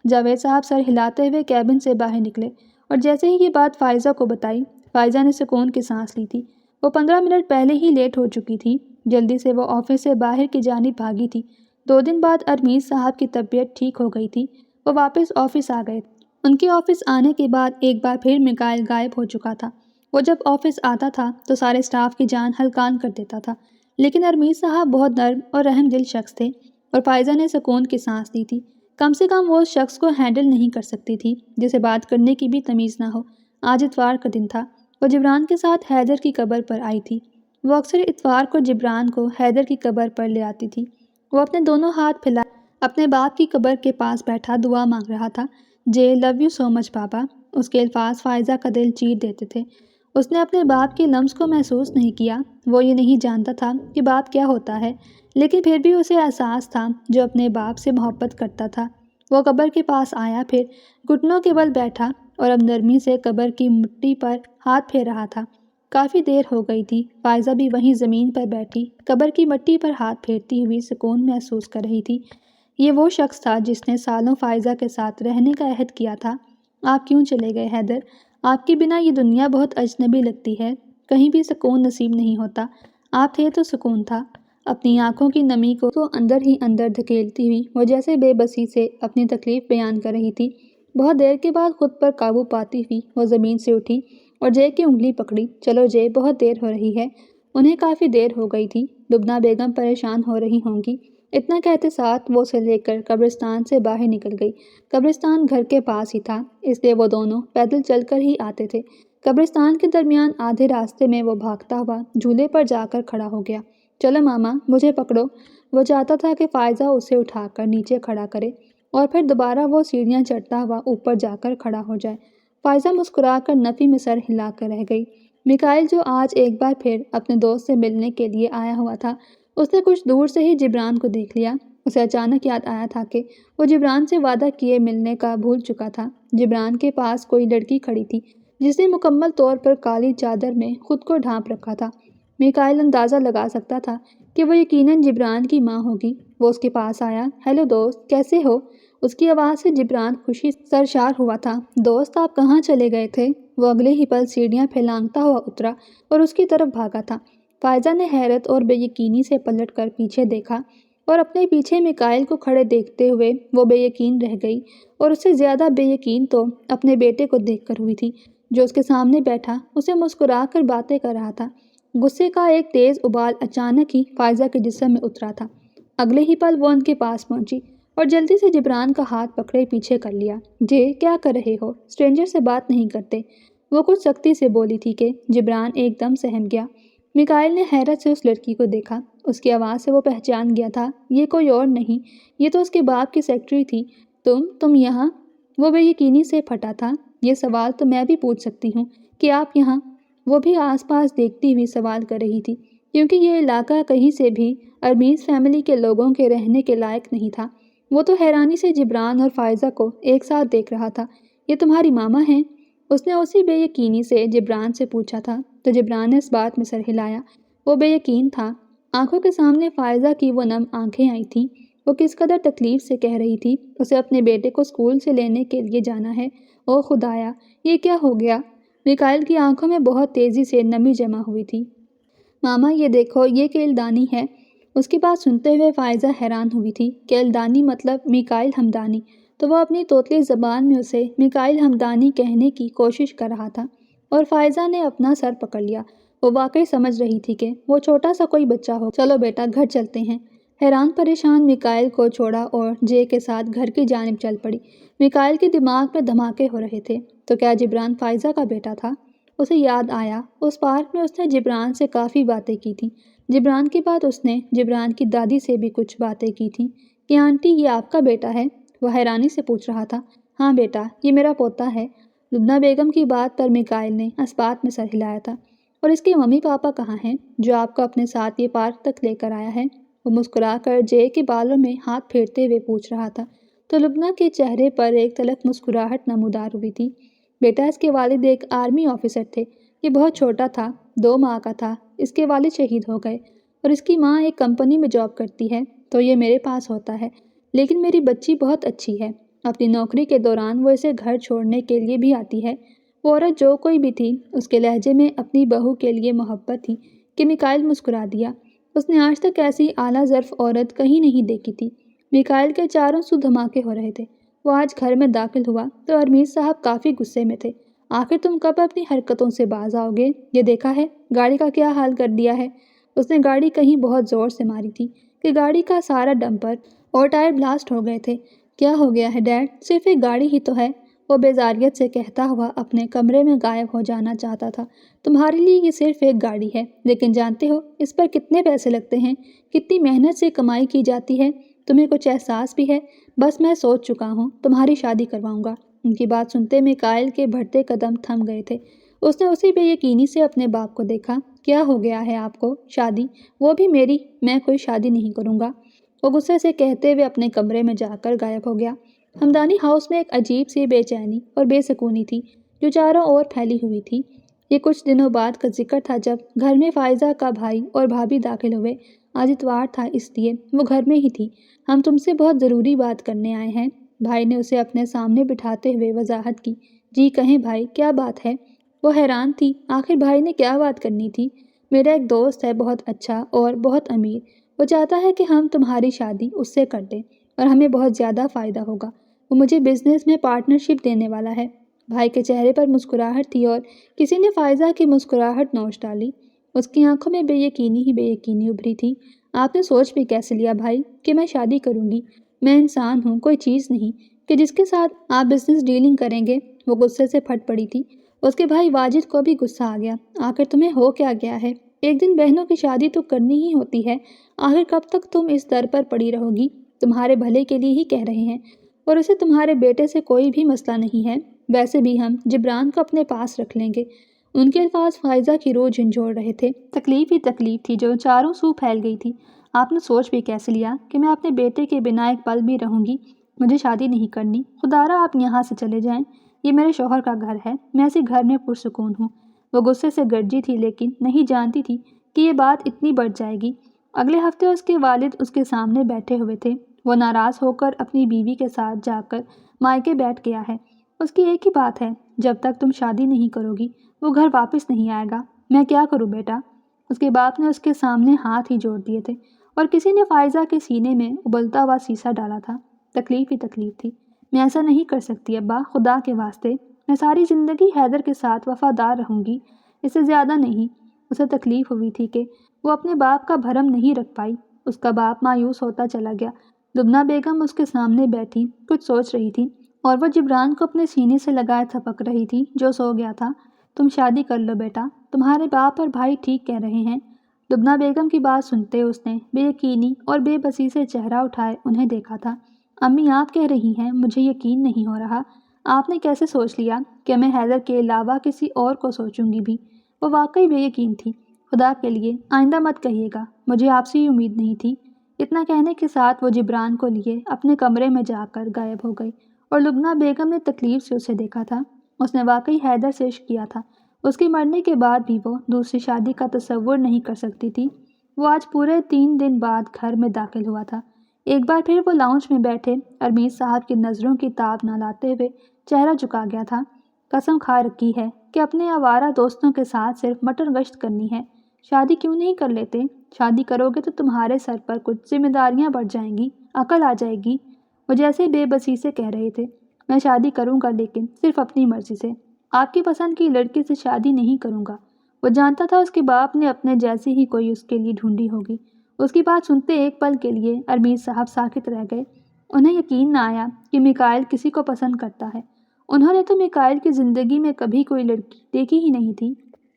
جاوید صاحب سر ہلاتے ہوئے کیبن سے باہر نکلے، اور جیسے ہی یہ بات فائزہ کو بتائی، فائزہ نے سکون کی سانس لی تھی۔ وہ 15 منٹ پہلے ہی لیٹ ہو چکی تھی۔ جلدی سے وہ آفس سے باہر کی جانب بھاگی تھی۔ 2 دن بعد ارمیز صاحب کی طبیعت ٹھیک ہو گئی تھی۔ وہ واپس آفس آ گئے۔ ان کے آفس آنے کے بعد ایک بار پھر میکائل غائب ہو چکا تھا۔ وہ جب آفس آتا تھا تو سارے اسٹاف کی جان ہلکان کر دیتا تھا، لیکن ارمیز صاحب بہت نرم اور رحم دل شخص تھے، اور فائزہ نے سکون کی سانس لی تھی۔ کم سے کم وہ اس شخص کو ہینڈل نہیں کر سکتی تھی جسے بات کرنے کی بھی تمیز نہ ہو۔ آج اتوار کا دن تھا۔ وہ جبران کے ساتھ حیدر کی قبر پر آئی تھی۔ وہ اکثر اتوار کو جبران کو حیدر کی قبر پر لے آتی تھی۔ وہ اپنے دونوں ہاتھ پھیلائے اپنے باپ کی قبر کے پاس بیٹھا دعا مانگ رہا تھا۔ جے لو یو سو مچ بابا۔ اس کے الفاظ فائزہ کا دل چیر دیتے تھے۔ اس نے اپنے باپ کے لمس کو محسوس نہیں کیا۔ وہ یہ نہیں جانتا تھا کہ باپ کیا ہوتا ہے، لیکن پھر بھی اسے احساس تھا جو اپنے باپ سے محبت کرتا تھا۔ وہ قبر کے پاس آیا، پھر گھٹنوں کے بل بیٹھا اور اب نرمی سے قبر کی مٹی پر ہاتھ پھیر رہا تھا۔ کافی دیر ہو گئی تھی۔ فائزہ بھی وہیں زمین پر بیٹھی قبر کی مٹی پر ہاتھ پھیرتی ہوئی سکون محسوس کر رہی تھی۔ یہ وہ شخص تھا جس نے سالوں فائزہ کے ساتھ رہنے کا عہد کیا تھا۔ آپ کیوں چلے گئے حیدر؟ آپ کے بنا یہ دنیا بہت اجنبی لگتی ہے، کہیں بھی سکون نصیب نہیں ہوتا۔ آپ تھے تو سکون تھا۔ اپنی آنکھوں کی نمی کو اندر ہی اندر دھکیلتی ہوئی وہ جیسے بے بسی سے اپنی تکلیف بیان کر رہی تھی۔ بہت دیر کے بعد خود پر قابو پاتی ہوئی وہ زمین سے اٹھی اور جے کی انگلی پکڑی۔ چلو جے، بہت دیر ہو رہی ہے۔ انہیں کافی دیر ہو گئی تھی۔ لبنہ بیگم پریشان ہو رہی ہوں گی۔ اتنا کہتے ساتھ وہ اسے لے کر قبرستان سے باہر نکل گئی۔ قبرستان گھر کے پاس ہی تھا، اس لیے وہ دونوں پیدل چل کر ہی آتے تھے۔ قبرستان کے درمیان آدھے راستے میں وہ بھاگتا ہوا جھولے پر جا کر کھڑا ہو گیا۔ چلو ماما، مجھے پکڑو۔ وہ چاہتا تھا کہ فائزہ اسے اٹھا کر نیچے کھڑا کرے اور پھر دوبارہ وہ سیڑھیاں چڑھتا ہوا اوپر جا کر کھڑا ہو جائے۔ فائزہ مسکرا کر نفی میں سر ہلا کر رہ گئی۔ میکائل، جو آج ایک بار پھر اپنے دوست سے ملنے کے لیے آیا ہوا تھا، اس نے کچھ دور سے ہی جبران کو دیکھ لیا۔ اسے اچانک یاد آیا تھا کہ وہ جبران سے وعدہ کیے ملنے کا بھول چکا تھا۔ جبران کے پاس کوئی لڑکی کھڑی تھی جس نے مکمل طور پر کالی چادر میں خود کو ڈھانپ رکھا تھا۔ میکائل اندازہ لگا سکتا تھا کہ وہ یقیناً جبران کی ماں ہوگی۔ وہ اس کے پاس آیا۔ ہیلو دوست، کیسے ہو؟ اس کی آواز سے جبران خوشی سرشار ہوا تھا۔ دوست، آپ کہاں چلے گئے تھے؟ وہ اگلے ہی پل سیڑھیاں پھیلانگتا ہوا اترا اور اس کی طرف بھاگا تھا۔ فائزہ نے حیرت اور بے یقینی سے پلٹ کر پیچھے دیکھا اور اپنے پیچھے میکائل کو کھڑے دیکھتے ہوئے وہ بے یقین رہ گئی، اور اس سے زیادہ بے یقین تو اپنے بیٹے کو دیکھ کر ہوئی تھی، جو اس کے سامنے بیٹھا اسے مسکرا کر باتیں کر رہا تھا۔ غصے کا ایک تیز ابال اچانک ہی فائزہ کے جسم میں اترا تھا۔ اگلے ہی پل وہ ان کے پاس پہنچی اور جلدی سے جبران کا ہاتھ پکڑے پیچھے کر لیا۔ جے، کیا کر رہے ہو؟ اسٹرینجر سے بات نہیں کرتے، وہ کچھ سختی سے بولی تھی کہ جبران ایک دم سہم گیا۔ میکائل نے حیرت سے اس لڑکی کو دیکھا۔ اس کی آواز سے وہ پہچان گیا تھا، یہ کوئی اور نہیں، یہ تو اس کے باپ کی سیکرٹری تھی۔ تم یہاں؟ وہ بے یقینی سے پھٹا تھا۔ یہ سوال تو میں بھی پوچھ سکتی ہوں کہ آپ یہاں؟ وہ بھی آس پاس دیکھتی ہوئی سوال کر رہی تھی، کیونکہ یہ علاقہ کہیں سے بھی ارمیز فیملی کے لوگوں کے رہنے کے لائق نہیں تھا۔ وہ تو حیرانی سے جبران اور فائزہ کو ایک ساتھ دیکھ رہا تھا۔ یہ تمہاری ماما ہیں؟ اس نے اسی بے یقینی سے جبران سے پوچھا تھا، تو جبران نے اس بات میں سر ہلایا۔ وہ بے یقین تھا۔ آنکھوں کے سامنے فائزہ کی وہ نم آنکھیں آئی تھیں۔ وہ کس قدر تکلیف سے کہہ رہی تھی اسے اپنے بیٹے کو اسکول سے لینے کے لیے جانا ہے۔ او خدایا، یہ کیا ہو گیا؟ میکائل کی آنکھوں میں بہت تیزی سے نمی جمع ہوئی تھی۔ ماما، یہ دیکھو، یہ کیلدانی ہے۔ اس کی بات سنتے ہوئے فائزہ حیران ہوئی تھی۔ کیلدانی مطلب میکائل ہمدانی؟ تو وہ اپنی توتلی زبان میں اسے میکائل ہمدانی کہنے کی کوشش کر رہا تھا، اور فائزہ نے اپنا سر پکڑ لیا۔ وہ واقعی سمجھ رہی تھی کہ وہ چھوٹا سا کوئی بچہ ہو۔ چلو بیٹا، گھر چلتے ہیں۔ حیران پریشان میکائل کو چھوڑا اور جے کے ساتھ گھر کی جانب چل پڑی۔ میکائل کے دماغ میں دھماکے ہو رہے تھے۔ تو کیا جبران فائزہ کا بیٹا تھا؟ اسے یاد آیا، اس پارک میں اس نے جبران سے کافی باتیں کی تھیں۔ جبران کے بعد اس نے جبران کی دادی سے بھی کچھ باتیں کی تھیں کہ آنٹی، یہ آپ کا بیٹا ہے؟ وہ حیرانی سے پوچھ رہا تھا۔ ہاں بیٹا، یہ میرا پوتا ہے۔ لبنہ بیگم کی بات پر میکائل نے اثبات میں سر ہلایا تھا۔ اور اس کے ممی پاپا کہاں ہیں جو آپ کو اپنے ساتھ یہ پارک تک لے کر آیا ہے؟ وہ مسکرا کر جے کے بالوں میں ہاتھ پھیرتے ہوئے پوچھ رہا تھا۔ تو لبنہ کے چہرے پر ایک تلخ مسکراہٹ نمودار ہوئی تھی۔ بیٹا، اس کے والد ایک آرمی آفیسر تھے۔ یہ بہت چھوٹا تھا، 2 ماہ کا تھا، اس کے والد شہید ہو گئے، اور اس کی ماں ایک کمپنی میں جاب کرتی ہے، تو یہ میرے پاس ہوتا ہے۔ لیکن میری بچی بہت اچھی ہے۔ اپنی نوکری کے دوران وہ اسے گھر چھوڑنے کے لیے بھی آتی ہے۔ وہ عورت جو کوئی بھی تھی، اس کے لہجے میں اپنی بہو کے لیے محبت تھی کہ میکائل مسکرا دیا۔ اس نے آج تک ایسی اعلیٰ ظرف عورت کہیں نہیں دیکھی تھی۔ میکائل کے چاروں سو دھماکے ہو رہے تھے۔ وہ آج گھر میں داخل ہوا تو ارمیز صاحب کافی غصے میں تھے۔ آخر تم کب اپنی حرکتوں سے باز آؤ گے؟ یہ دیکھا ہے گاڑی کا کیا حال کر دیا ہے؟ اس نے گاڑی کہیں بہت زور سے ماری تھی کہ گاڑی کا سارا ڈمپر اور ٹائر بلاسٹ ہو گئے تھے۔ کیا ہو گیا ہے ڈیڈ؟ صرف ایک گاڑی ہی تو ہے، وہ بیزاریت سے کہتا ہوا اپنے کمرے میں غائب ہو جانا چاہتا تھا۔ تمہارے لیے یہ صرف ایک گاڑی ہے، لیکن جانتے ہو اس پر کتنے پیسے لگتے ہیں، کتنی محنت سے کمائی کی جاتی ہے؟ تمہیں کچھ احساس بھی ہے؟ بس میں سوچ چکا ہوں، تمہاری شادی کرواؤں گا۔ ان کی بات سنتے میکائل کے بڑھتے قدم تھم گئے تھے۔ اس نے اسی بے یقینی سے اپنے باپ کو دیکھا۔ کیا ہو گیا ہے آپ کو؟ شادی؟ وہ بھی میری؟ میں کوئی شادی نہیں کروں گا، وہ غصے سے کہتے ہوئے اپنے کمرے میں جا کر غائب ہو گیا۔ ہمدانی ہاؤس میں ایک عجیب سی بے چینی اور بے سکونی تھی جو چاروں اور پھیلی ہوئی تھی۔ یہ کچھ دنوں بعد کا ذکر تھا جب گھر میں فائزہ کا بھائی اور بھابھی داخل ہوئے۔ آج اتوار تھا، اس لیے وہ گھر میں ہی تھی۔ ہم تم سے بہت ضروری بات کرنے آئے ہیں، بھائی نے اسے اپنے سامنے بٹھاتے ہوئے وضاحت کی۔ جی کہیں بھائی، کیا بات ہے؟ وہ حیران تھی، آخر بھائی نے کیا بات کرنی تھی؟ میرا ایک دوست ہے، بہت اچھا اور بہت امیر، وہ چاہتا ہے کہ ہم تمہاری شادی اس سے کر دیں اور ہمیں بہت زیادہ فائدہ ہوگا۔ وہ مجھے بزنس میں پارٹنرشپ دینے والا ہے۔ بھائی کے چہرے پر مسکراہٹ تھی اور کسی نے فائزہ کی مسکراہٹ نوچ ڈالی۔ اس کی آنکھوں میں بے یقینی ابھری تھی۔ آپ نے سوچ بھی کیسے لیا بھائی کہ میں شادی کروں گی؟ میں انسان ہوں، کوئی چیز نہیں کہ جس کے ساتھ آپ بزنس ڈیلنگ کریں گے۔ وہ غصے سے پھٹ پڑی تھی۔ اس کے بھائی واجد کو بھی غصہ آ گیا۔ آخر تمہیں ہو کیا گیا ہے؟ ایک دن بہنوں کی شادی تو کرنی ہی ہوتی ہے۔ آخر کب تک تم اس در پر پڑی رہو گی؟ تمہارے بھلے کے لیے ہی کہہ رہے ہیں، اور اسے تمہارے بیٹے سے کوئی بھی مسئلہ نہیں ہے۔ ویسے بھی ہم جبران کو اپنے پاس رکھ لیں گے۔ ان کے الفاظ فائزہ کی روح جھنجھوڑ رہے تھے۔ تکلیف ہی تکلیف تھی جو چاروں سو پھیل گئی تھی۔ آپ نے سوچ بھی کیسے لیا کہ میں اپنے بیٹے کے بنا ایک پل بھی رہوں گی؟ مجھے شادی نہیں کرنی۔ خدارا آپ یہاں سے چلے جائیں۔ یہ میرے شوہر کا گھر ہے، میں اسی گھر میں پرسکون ہوں۔ وہ غصے سے گرجی تھی لیکن نہیں جانتی تھی کہ یہ بات اتنی بڑھ جائے گی۔ اگلے ہفتے اس کے والد اس کے سامنے بیٹھے ہوئے تھے۔ وہ ناراض ہو کر اپنی بیوی کے ساتھ جا کر مائکے بیٹھ گیا ہے۔ اس کی ایک ہی بات ہے، جب تک تم شادی نہیں کرو گی وہ گھر واپس نہیں آئے گا۔ میں کیا کروں بیٹا؟ اس کے باپ نے اس کے سامنے ہاتھ ہی جوڑ دیے تھے اور کسی نے فائزہ کے سینے میں ابلتا ہوا سیسا ڈالا تھا۔ تکلیف ہی تکلیف تھی۔ میں ایسا نہیں کر سکتی ابا، خدا کے واسطے میں ساری زندگی حیدر کے ساتھ وفادار رہوں گی، اس سے زیادہ نہیں۔ اسے تکلیف ہوئی تھی کہ وہ اپنے باپ کا بھرم نہیں رکھ پائی۔ اس کا باپ مایوس ہوتا چلا گیا۔ لبنہ بیگم اس کے سامنے بیٹھی کچھ سوچ رہی تھی اور وہ جبران کو اپنے سینے سے لگائے تھپک رہی تھی جو سو گیا تھا۔ تم شادی کر لو بیٹا، تمہارے باپ اور بھائی ٹھیک کہہ رہے ہیں۔ لبنہ بیگم کی بات سنتے اس نے بے یقینی اور بے بسی سے چہرہ اٹھائے انہیں دیکھا تھا۔ امی آپ کہہ رہی ہیں، مجھے یقین نہیں ہو رہا۔ آپ نے کیسے سوچ لیا کہ میں حیدر کے علاوہ کسی اور کو سوچوں گی بھی؟ وہ واقعی بے یقین تھی۔ خدا کے لیے آئندہ مت کہیے گا، مجھے آپ سے ہی امید نہیں تھی۔ اتنا کہنے کے ساتھ وہ جبران کو لیے اپنے کمرے میں جا کر غائب ہو گئی اور لبنہ بیگم نے تکلیف سے اسے دیکھا تھا۔ اس نے واقعی حیدر سے عشق کیا تھا۔ اس کے مرنے کے بعد بھی وہ دوسری شادی کا تصور نہیں کر سکتی تھی۔ وہ آج پورے 3 دن بعد گھر میں داخل ہوا تھا۔ ایک بار پھر وہ لاؤنج میں بیٹھے ارمیز صاحب کی نظروں کی تاب نہ لاتے ہوئے چہرہ جھکا گیا تھا۔ قسم کھا رکھی ہے کہ اپنے آوارہ دوستوں کے ساتھ صرف مٹن گشت کرنی ہے۔ شادی کیوں نہیں کر لیتے؟ شادی کرو گے تو تمہارے سر پر کچھ ذمہ داریاں بڑھ جائیں گی، عقل آ جائے گی۔ وہ جیسے بے بسی سے کہہ رہے تھے، میں شادی کروں گا لیکن صرف اپنی مرضی سے۔ آپ کی پسند کی لڑکی سے شادی نہیں کروں گا۔ وہ جانتا تھا اس کے باپ نے اپنے جیسی ہی کوئی اس کے لیے ڈھونڈی ہوگی۔ اس کی بات سنتے ایک پل کے لیے ارمیز صاحب ساکت رہ گئے۔ انہیں یقین نہ آیا کہ میکائل کسی کو پسند کرتا ہے۔ انہوں نے تو میکائل کی زندگی میں کبھی کوئی لڑکی دیکھی ہی نہیں تھی۔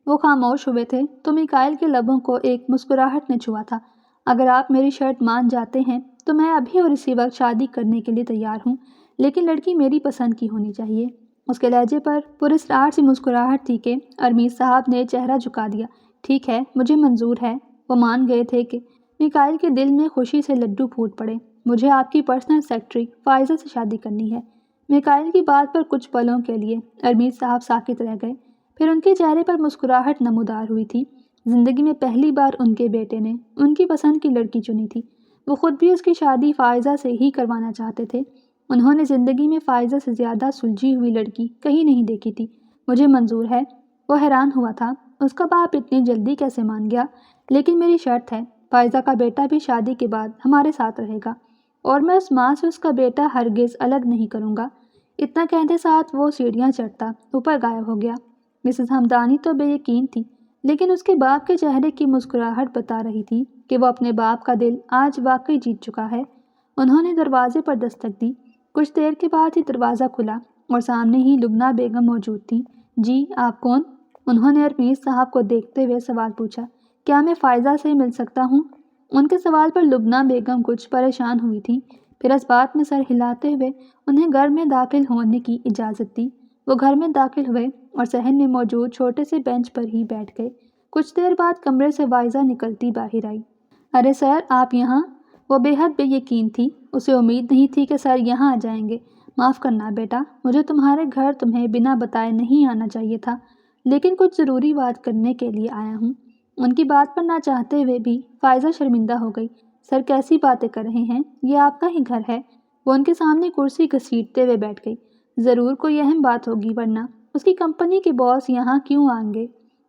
وہ خاموش ہوئے تھے تو میکائل کے لبوں کو ایک مسکراہٹ نے چھوا تھا۔ اگر آپ میری شرط مان جاتے ہیں تو میں ابھی اور اسی وقت شادی کرنے کے لیے تیار ہوں، لیکن لڑکی میری پسند کی ہونی چاہیے۔ اس کے لہجے پر پراسرار سی مسکراہٹ تھی کہ ارمیز صاحب نے چہرہ جھکا دیا۔ ٹھیک ہے، مجھے منظور ہے۔ وہ مان گئے تھے کہ میکائل کے دل میں خوشی سے لڈو پھوٹ پڑے۔ مجھے آپ کی پرسنل سیکرٹری فائزہ سے شادی کرنی ہے۔ میکائل کی بات پر کچھ پلوں کے لیے ارمیز صاحب ساکت رہ گئے، پھر ان کے چہرے پر مسکراہٹ نمودار ہوئی تھی۔ زندگی میں پہلی بار ان کے بیٹے نے ان کی پسند کی لڑکی چنی تھی۔ وہ خود بھی اس کی شادی فائزہ سے ہی کروانا چاہتے تھے۔ انہوں نے زندگی میں فائزہ سے زیادہ سلجھی ہوئی لڑکی کہیں نہیں دیکھی تھی۔ مجھے منظور ہے۔ وہ حیران ہوا تھا، اس کا باپ اتنی جلدی کیسے مان گیا؟ لیکن میری شرط ہے، فائزہ کا بیٹا بھی شادی کے بعد ہمارے ساتھ رہے گا، اور میں اس ماں سے اس کا بیٹا ہرگز الگ نہیں کروں گا۔ اتنا کہتے ساتھ وہ سیڑھیاں چڑھتا اوپر غائب ہو گیا۔ مسز ہمدانی تو بے یقین تھی، لیکن اس کے باپ کے چہرے کی مسکراہٹ بتا رہی تھی کہ وہ اپنے باپ کا دل آج واقعی جیت چکا ہے۔ انہوں نے دروازے پر دستک دی۔ کچھ دیر کے بعد ہی دروازہ کھلا اور سامنے ہی لبنہ بیگم موجود تھیں۔ جی، آپ کون؟ انہوں نے ارمیز صاحب کو دیکھتے ہوئے سوال پوچھا۔ کیا میں فائزہ سے مل سکتا ہوں؟ ان کے سوال پر لبنہ بیگم کچھ پریشان ہوئی تھیں، پھر اس بات میں سر ہلاتے ہوئے انہیں گھر میں داخل ہونے کی اجازت دی۔ وہ گھر میں داخل ہوئے اور صحن میں موجود چھوٹے سے بینچ پر ہی بیٹھ گئے۔ کچھ دیر بعد کمرے سے فائزہ نکلتی باہر آئی۔ ارے سر، آپ یہاں؟ وہ بے حد بے یقین تھی۔ اسے امید نہیں تھی کہ سر یہاں آ جائیں گے۔ معاف کرنا بیٹا، مجھے تمہارے گھر تمہیں بنا بتائے نہیں آنا چاہیے تھا، لیکن کچھ ضروری بات کرنے کے لیے آیا ہوں۔ ان کی بات پر نہ چاہتے ہوئے بھی فائزہ شرمندہ ہو گئی۔ سر کیسی باتیں کر رہے ہیں؟ یہ آپ کا ہی گھر ہے۔ وہ ان کے سامنے کرسی گھسیٹتے ہوئے بیٹھ گئی۔ ضرور کوئی اہم بات ہوگی، ورنہ اس کی کمپنی کے باس یہاں کیوں آئیں گے؟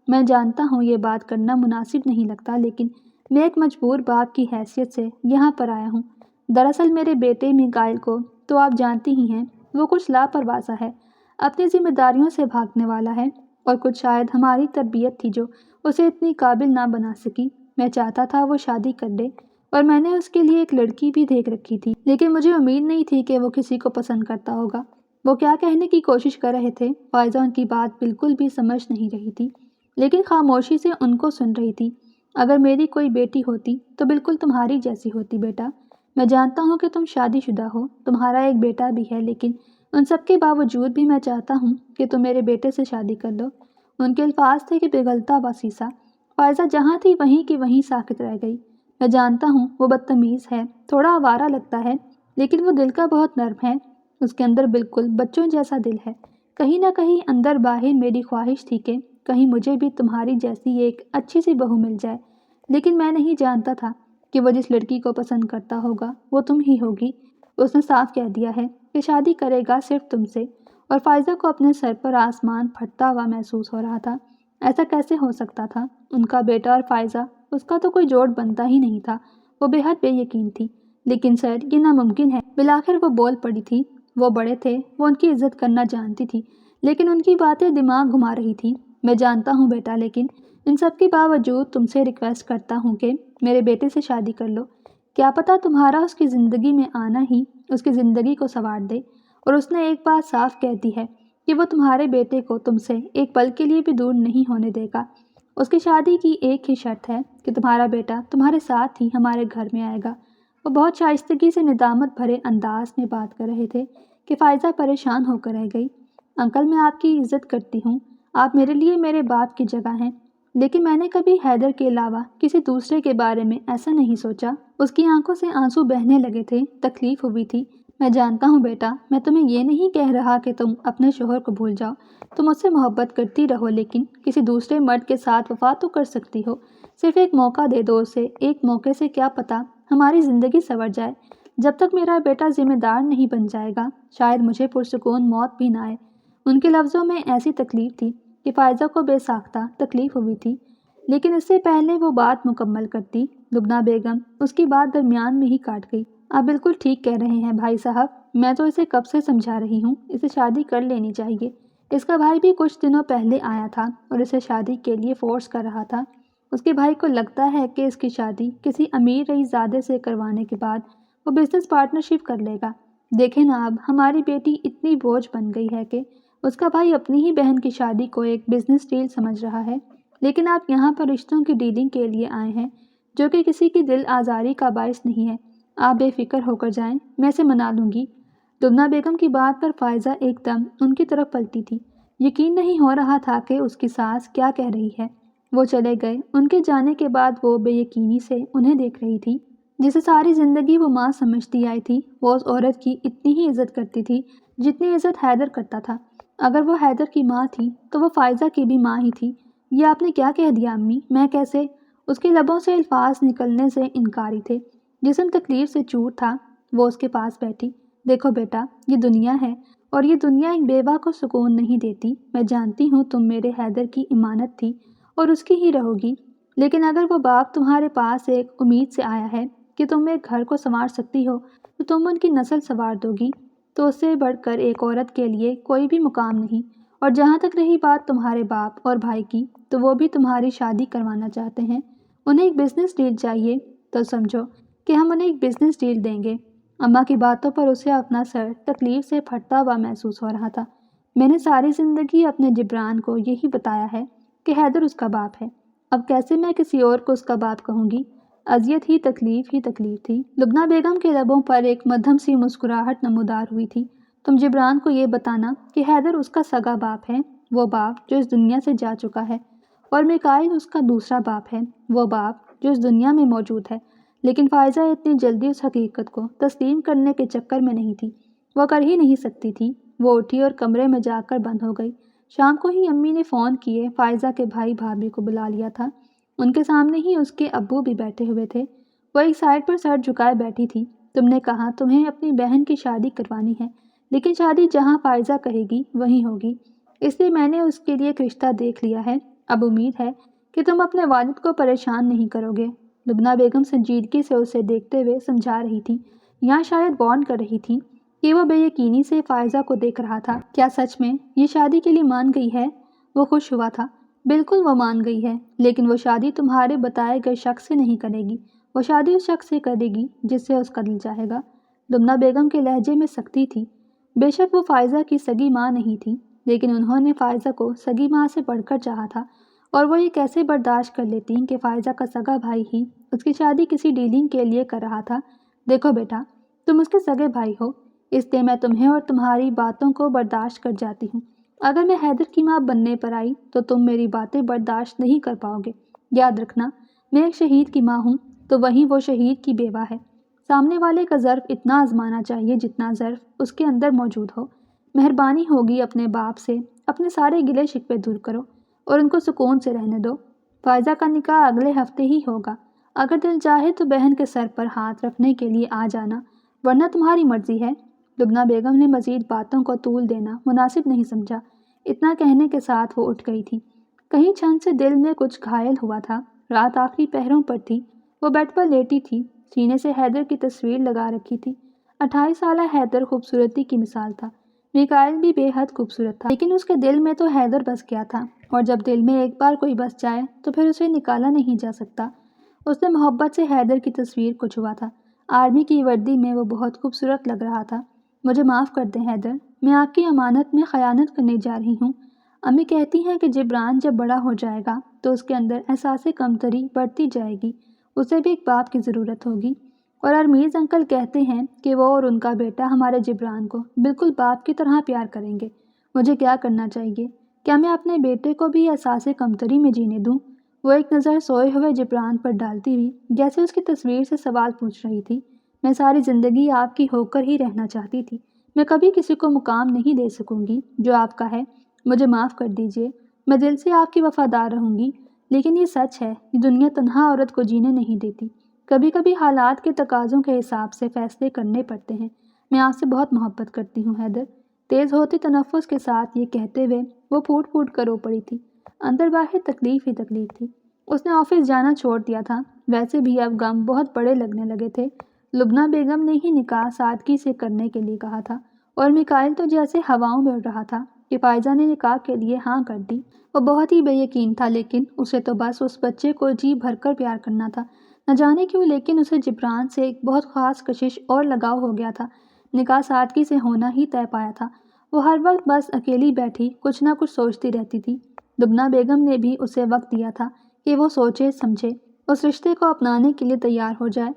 میں جانتا ہوں یہ بات کرنا مناسب نہیں لگتا، لیکن میں ایک مجبور باپ کی حیثیت سے یہاں پر آیا ہوں۔ دراصل میرے بیٹے میکائل کو تو آپ جانتی ہی ہیں، وہ کچھ لاپرواہ سا ہے، اپنی ذمہ داریوں سے بھاگنے والا ہے، اور کچھ شاید ہماری تربیت تھی جو اسے اتنی قابل نہ بنا سکی۔ میں چاہتا تھا وہ شادی کر لے، اور میں نے اس کے لیے ایک لڑکی بھی دیکھ رکھی تھی، لیکن مجھے امید نہیں تھی کہ وہ کسی کو پسند کرتا ہوگا۔ وہ کیا کہنے کی کوشش کر رہے تھے؟ فائزہ ان کی بات بالکل بھی سمجھ نہیں رہی تھی، لیکن خاموشی سے ان کو سن رہی تھی۔ اگر میری کوئی بیٹی ہوتی تو بالکل تمہاری جیسی ہوتی بیٹا۔ میں جانتا ہوں کہ تم شادی شدہ ہو، تمہارا ایک بیٹا بھی ہے، لیکن ان سب کے باوجود بھی میں چاہتا ہوں کہ تم میرے بیٹے سے شادی کر لو۔ ان کے الفاظ تھے کہ پگھلتا ہوا سیسا۔ فائزہ جہاں تھی وہیں کی وہیں ساکت رہ گئی۔ میں جانتا ہوں وہ بدتمیز ہے، تھوڑا آوارہ لگتا ہے، لیکن وہ دل کا بہت نرم ہے۔ اس کے اندر بالکل بچوں جیسا دل ہے۔ کہیں نہ کہیں اندر باہر میری خواہش تھی کہ کہیں مجھے بھی تمہاری جیسی ایک اچھی سی بہو مل جائے، لیکن میں نہیں جانتا تھا کہ وہ جس لڑکی کو پسند کرتا ہوگا وہ تم ہی ہوگی۔ اس نے صاف کہہ دیا ہے کہ شادی کرے گا صرف تم سے، اور فائزہ کو اپنے سر پر آسمان پھٹتا ہوا محسوس ہو رہا تھا۔ ایسا کیسے ہو سکتا تھا؟ ان کا بیٹا اور فائزہ، اس کا تو کوئی جوڑ بنتا ہی نہیں تھا۔ وہ بے حد بے یقین تھی۔ لیکن سر، یہ ناممکن ہے۔ بالآخر وہ بول پڑی تھی۔ وہ بڑے تھے، وہ ان کی عزت کرنا جانتی تھی، لیکن ان کی باتیں دماغ گھما رہی تھی۔ میں جانتا ہوں بیٹا، لیکن ان سب کے باوجود تم سے ریکویسٹ کرتا ہوں کہ میرے بیٹے سے شادی کر لو۔ کیا پتہ تمہارا اس کی زندگی میں آنا ہی اس کی زندگی کو سنوار دے۔ اور اس نے ایک بات صاف کہہ دی ہے کہ وہ تمہارے بیٹے کو تم سے ایک پل کے لیے بھی دور نہیں ہونے دے گا۔ اس کی شادی کی ایک ہی شرط ہے کہ تمہارا بیٹا تمہارے ساتھ ہی ہمارے گھر میں آئے گا۔ وہ بہت شائستگی سے ندامت بھرے انداز میں بات کر رہے تھے کہ فائزہ پریشان ہو کر رہ گئی۔ انکل، میں آپ کی عزت کرتی ہوں، آپ میرے لیے میرے باپ کی جگہ ہیں، لیکن میں نے کبھی حیدر کے علاوہ کسی دوسرے کے بارے میں ایسا نہیں سوچا۔ اس کی آنکھوں سے آنسو بہنے لگے تھے، تکلیف ہوئی تھی۔ میں جانتا ہوں بیٹا، میں تمہیں یہ نہیں کہہ رہا کہ تم اپنے شوہر کو بھول جاؤ، تم اس سے محبت کرتی رہو، لیکن کسی دوسرے مرد کے ساتھ وفا تو کر سکتی ہو۔ صرف ایک موقع دے دو اسے، ایک موقع سے کیا پتہ ہماری زندگی سنور جائے۔ جب تک میرا بیٹا ذمہ دار نہیں بن جائے گا، شاید مجھے پرسکون موت بھی نہ آئے۔ ان کے لفظوں میں ایسی تکلیف تھی کہ فائزہ کو بے ساختہ تکلیف ہوئی تھی، لیکن اس سے پہلے وہ بات مکمل کرتی، لبنہ بیگم اس کی بات درمیان میں ہی کاٹ گئی۔ آپ بالکل ٹھیک کہہ رہے ہیں بھائی صاحب، میں تو اسے کب سے سمجھا رہی ہوں، اسے شادی کر لینی چاہیے۔ اس کا بھائی بھی کچھ دنوں پہلے آیا تھا اور اسے شادی کے لیے فورس کر رہا تھا۔ اس کے بھائی کو لگتا ہے کہ اس کی شادی کسی امیر رئیس زادے سے کروانے کے بعد وہ بزنس پارٹنرشپ کر لے گا۔ دیکھیں نا، اب ہماری بیٹی اتنی بوجھ بن گئی ہے کہ اس کا بھائی اپنی ہی بہن کی شادی کو ایک بزنس ڈیل سمجھ رہا ہے، لیکن آپ یہاں پر رشتوں کی ڈیلنگ کے لیے آئے ہیں، جو کہ کسی کی دل آزاری کا باعث نہیں ہے۔ آپ بے فکر ہو کر جائیں، میں اسے منا لوں گی۔ لبنہ بیگم کی بات پر فائزہ ایک دم ان کی طرف پلٹی تھی۔ یقین نہیں ہو رہا تھا کہ اس کی ساس کیا کہہ رہی ہے۔ وہ چلے گئے۔ ان کے جانے کے بعد وہ بے یقینی سے انہیں دیکھ رہی تھی، جسے ساری زندگی وہ ماں سمجھتی آئی تھی۔ وہ اس عورت کی اتنی ہی عزت کرتی تھی جتنی عزت حیدر کرتا تھا۔ اگر وہ حیدر کی ماں تھی تو وہ فائزہ کی بھی ماں ہی تھی۔ یہ آپ نے کیا کہہ دیا امی؟ میں کیسے؟ اس کے لبوں سے الفاظ نکلنے سے انکاری تھے، جسم تکلیف سے چور تھا۔ وہ اس کے پاس بیٹھی۔ دیکھو بیٹا، یہ دنیا ہے، اور یہ دنیا ایک بیوہ کو سکون نہیں دیتی۔ میں جانتی ہوں تم میرے حیدر کی امانت تھی اور اس کی ہی رہو گی، لیکن اگر وہ باپ تمہارے پاس ایک امید سے آیا ہے کہ تم ایک گھر کو سنوار سکتی ہو تو تم ان کی نسل سنوار دو گی، تو اس سے بڑھ کر ایک عورت کے لیے کوئی بھی مقام نہیں۔ اور جہاں تک رہی بات تمہارے باپ اور بھائی کی، تو وہ بھی تمہاری شادی کروانا چاہتے ہیں۔ انہیں ایک بزنس ڈیل چاہیے، تو سمجھو کہ ہم انہیں ایک بزنس ڈیل دیں گے۔ اماں کی باتوں پر اسے اپنا سر تکلیف سے پھٹتا ہوا محسوس ہو رہا تھا۔ میں نے ساری زندگی اپنے جبران کو یہی بتایا ہے کہ حیدر اس کا باپ ہے، اب کیسے میں کسی اور کو اس کا باپ کہوں گی؟ اذیت ہی تکلیف تھی۔ لبنہ بیگم کے لبوں پر ایک مدھم سی مسکراہٹ نمودار ہوئی تھی۔ تم جبران کو یہ بتانا کہ حیدر اس کا سگا باپ ہے، وہ باپ جو اس دنیا سے جا چکا ہے، اور میکائل اس کا دوسرا باپ ہے، وہ باپ جو اس دنیا میں موجود ہے۔ لیکن فائزہ اتنی جلدی اس حقیقت کو تسلیم کرنے کے چکر میں نہیں تھی، وہ کر ہی نہیں سکتی تھی۔ وہ اٹھی اور کمرے میں جا کر بند ہو گئی۔ شام کو ہی امی نے فون کیے فائزہ کے بھائی بھابھی کو بلا لیا تھا۔ ان کے سامنے ہی اس کے ابو بھی بیٹھے ہوئے تھے۔ وہ ایک سائڈ پر سر جھکائے بیٹھی تھی۔ تم نے کہا تمہیں اپنی بہن کی شادی کروانی ہے، لیکن شادی جہاں فائزہ کہے گی وہیں ہوگی، اس لیے میں نے اس کے لیے ایک رشتہ دیکھ لیا ہے۔ اب امید ہے کہ تم اپنے والد کو پریشان نہیں کرو گے۔ لبنہ بیگم سنجیدگی سے اسے دیکھتے ہوئے سمجھا رہی تھی، یہاں شاید وارن کر رہی تھی کہ وہ بے یقینی سے فائزہ کو دیکھ رہا تھا۔ کیا سچ میں یہ شادی کے لیے مان گئی ہے؟ وہ خوش ہوا تھا۔ بالکل وہ مان گئی ہے، لیکن وہ شادی تمہارے بتائے گئے شخص سے نہیں کرے گی، وہ شادی اس شخص سے کرے گی جس سے اس کا دل چاہے گا۔ لبنہ بیگم کے لہجے میں سختی تھی۔ بے شک وہ فائزہ کی سگی ماں نہیں تھی، لیکن انہوں نے فائزہ کو سگی ماں سے بڑھ کر چاہا تھا، اور وہ یہ کیسے برداشت کر لیتی کہ فائزہ کا سگا بھائی ہی اس کی شادی کسی ڈیلنگ کے لیے کر رہا تھا۔ دیکھو بیٹا، تم اس کے سگے بھائی ہو، اس لیے میں تمہیں اور تمہاری باتوں کو برداشت کر جاتی ہوں۔ اگر میں حیدر کی ماں بننے پر آئی تو تم میری باتیں برداشت نہیں کر پاؤ گے۔ یاد رکھنا، میں ایک شہید کی ماں ہوں تو وہیں وہ شہید کی بیوہ ہے۔ سامنے والے کا ظرف اتنا آزمانا چاہیے جتنا ظرف اس کے اندر موجود ہو۔ مہربانی ہوگی اپنے باپ سے اپنے سارے گلے شکوے دور کرو اور ان کو سکون سے رہنے دو۔ فائزہ کا نکاح اگلے ہفتے ہی ہوگا۔ اگر دل چاہے تو بہن کے سر پر ہاتھ رکھنے کے لیے آ جانا، ورنہ تمہاری مرضی ہے۔ لبنہ بیگم نے مزید باتوں کو طول دینا مناسب نہیں سمجھا۔ اتنا کہنے کے ساتھ وہ اٹھ گئی تھی۔ کہیں چھن سے دل میں کچھ گھائل ہوا تھا۔ رات آخری پہروں پر تھی۔ وہ بیڈ پر لیٹی تھی، سینے سے حیدر کی تصویر لگا رکھی تھی۔ 28 سالہ حیدر خوبصورتی کی مثال تھا۔ میکائل بھی بے حد خوبصورت تھا، لیکن اس کے دل میں تو حیدر بس گیا تھا، اور جب دل میں ایک بار کوئی بس جائے تو پھر اسے نکالا نہیں جا سکتا۔ اس نے محبت سے حیدر کی تصویر کو چھوا تھا۔ آرمی کی وردی میں وہ بہت خوبصورت لگ رہا تھا۔ مجھے معاف کر دیں حیدر، میں آپ کی امانت میں خیانت کرنے جا رہی ہوں۔ امی کہتی ہیں کہ جبران جب بڑا ہو جائے گا تو اس کے اندر احساس کمتری بڑھتی جائے گی، اسے بھی ایک باپ کی ضرورت ہوگی، اور ارمیز انکل کہتے ہیں کہ وہ اور ان کا بیٹا ہمارے جبران کو بالکل باپ کی طرح پیار کریں گے۔ مجھے کیا کرنا چاہیے؟ کیا میں اپنے بیٹے کو بھی احساس کمتری میں جینے دوں؟ وہ ایک نظر سوئے ہوئے جبران پر ڈالتی ہوئی جیسے اس کی تصویر سے سوال پوچھ رہی تھی۔ میں ساری زندگی آپ کی ہو کر ہی رہنا چاہتی تھی۔ میں کبھی کسی کو مقام نہیں دے سکوں گی جو آپ کا ہے۔ مجھے معاف کر دیجیے، میں دل سے آپ کی وفادار رہوں گی، لیکن یہ سچ ہے، یہ دنیا تنہا عورت کو جینے نہیں دیتی۔ کبھی کبھی حالات کے تقاضوں کے حساب سے فیصلے کرنے پڑتے ہیں۔ میں آپ سے بہت محبت کرتی ہوں حیدر۔ تیز ہوتے تنفس کے ساتھ یہ کہتے ہوئے وہ پھوٹ پھوٹ کر رو پڑی تھی۔ اندر باہر تکلیف ہی تکلیف تھی۔ اس نے آفس جانا چھوڑ دیا تھا، ویسے بھی اب غم بہت بڑے لگنے لگے تھے۔ لبنہ بیگم نے ہی نکاح سادگی سے کرنے کے لیے کہا تھا، اور میکائل تو جیسے ہواؤں میں اڑ رہا تھا کہ فائزہ نے نکاح کے لیے ہاں کر دی۔ وہ بہت ہی بے یقین تھا، لیکن اسے تو بس اس بچے کو جی بھر کر پیار کرنا تھا۔ نہ جانے کیوں، لیکن اسے جبران سے ایک بہت خاص کشش اور لگاؤ ہو گیا تھا۔ نکاح سادگی سے ہونا ہی طے پایا تھا۔ وہ ہر وقت بس اکیلی بیٹھی کچھ نہ کچھ سوچتی رہتی تھی۔ لبنہ بیگم نے بھی اسے وقت دیا تھا کہ وہ سوچے سمجھے، اس رشتے کو اپنانے کے لیے تیار ہو جائے۔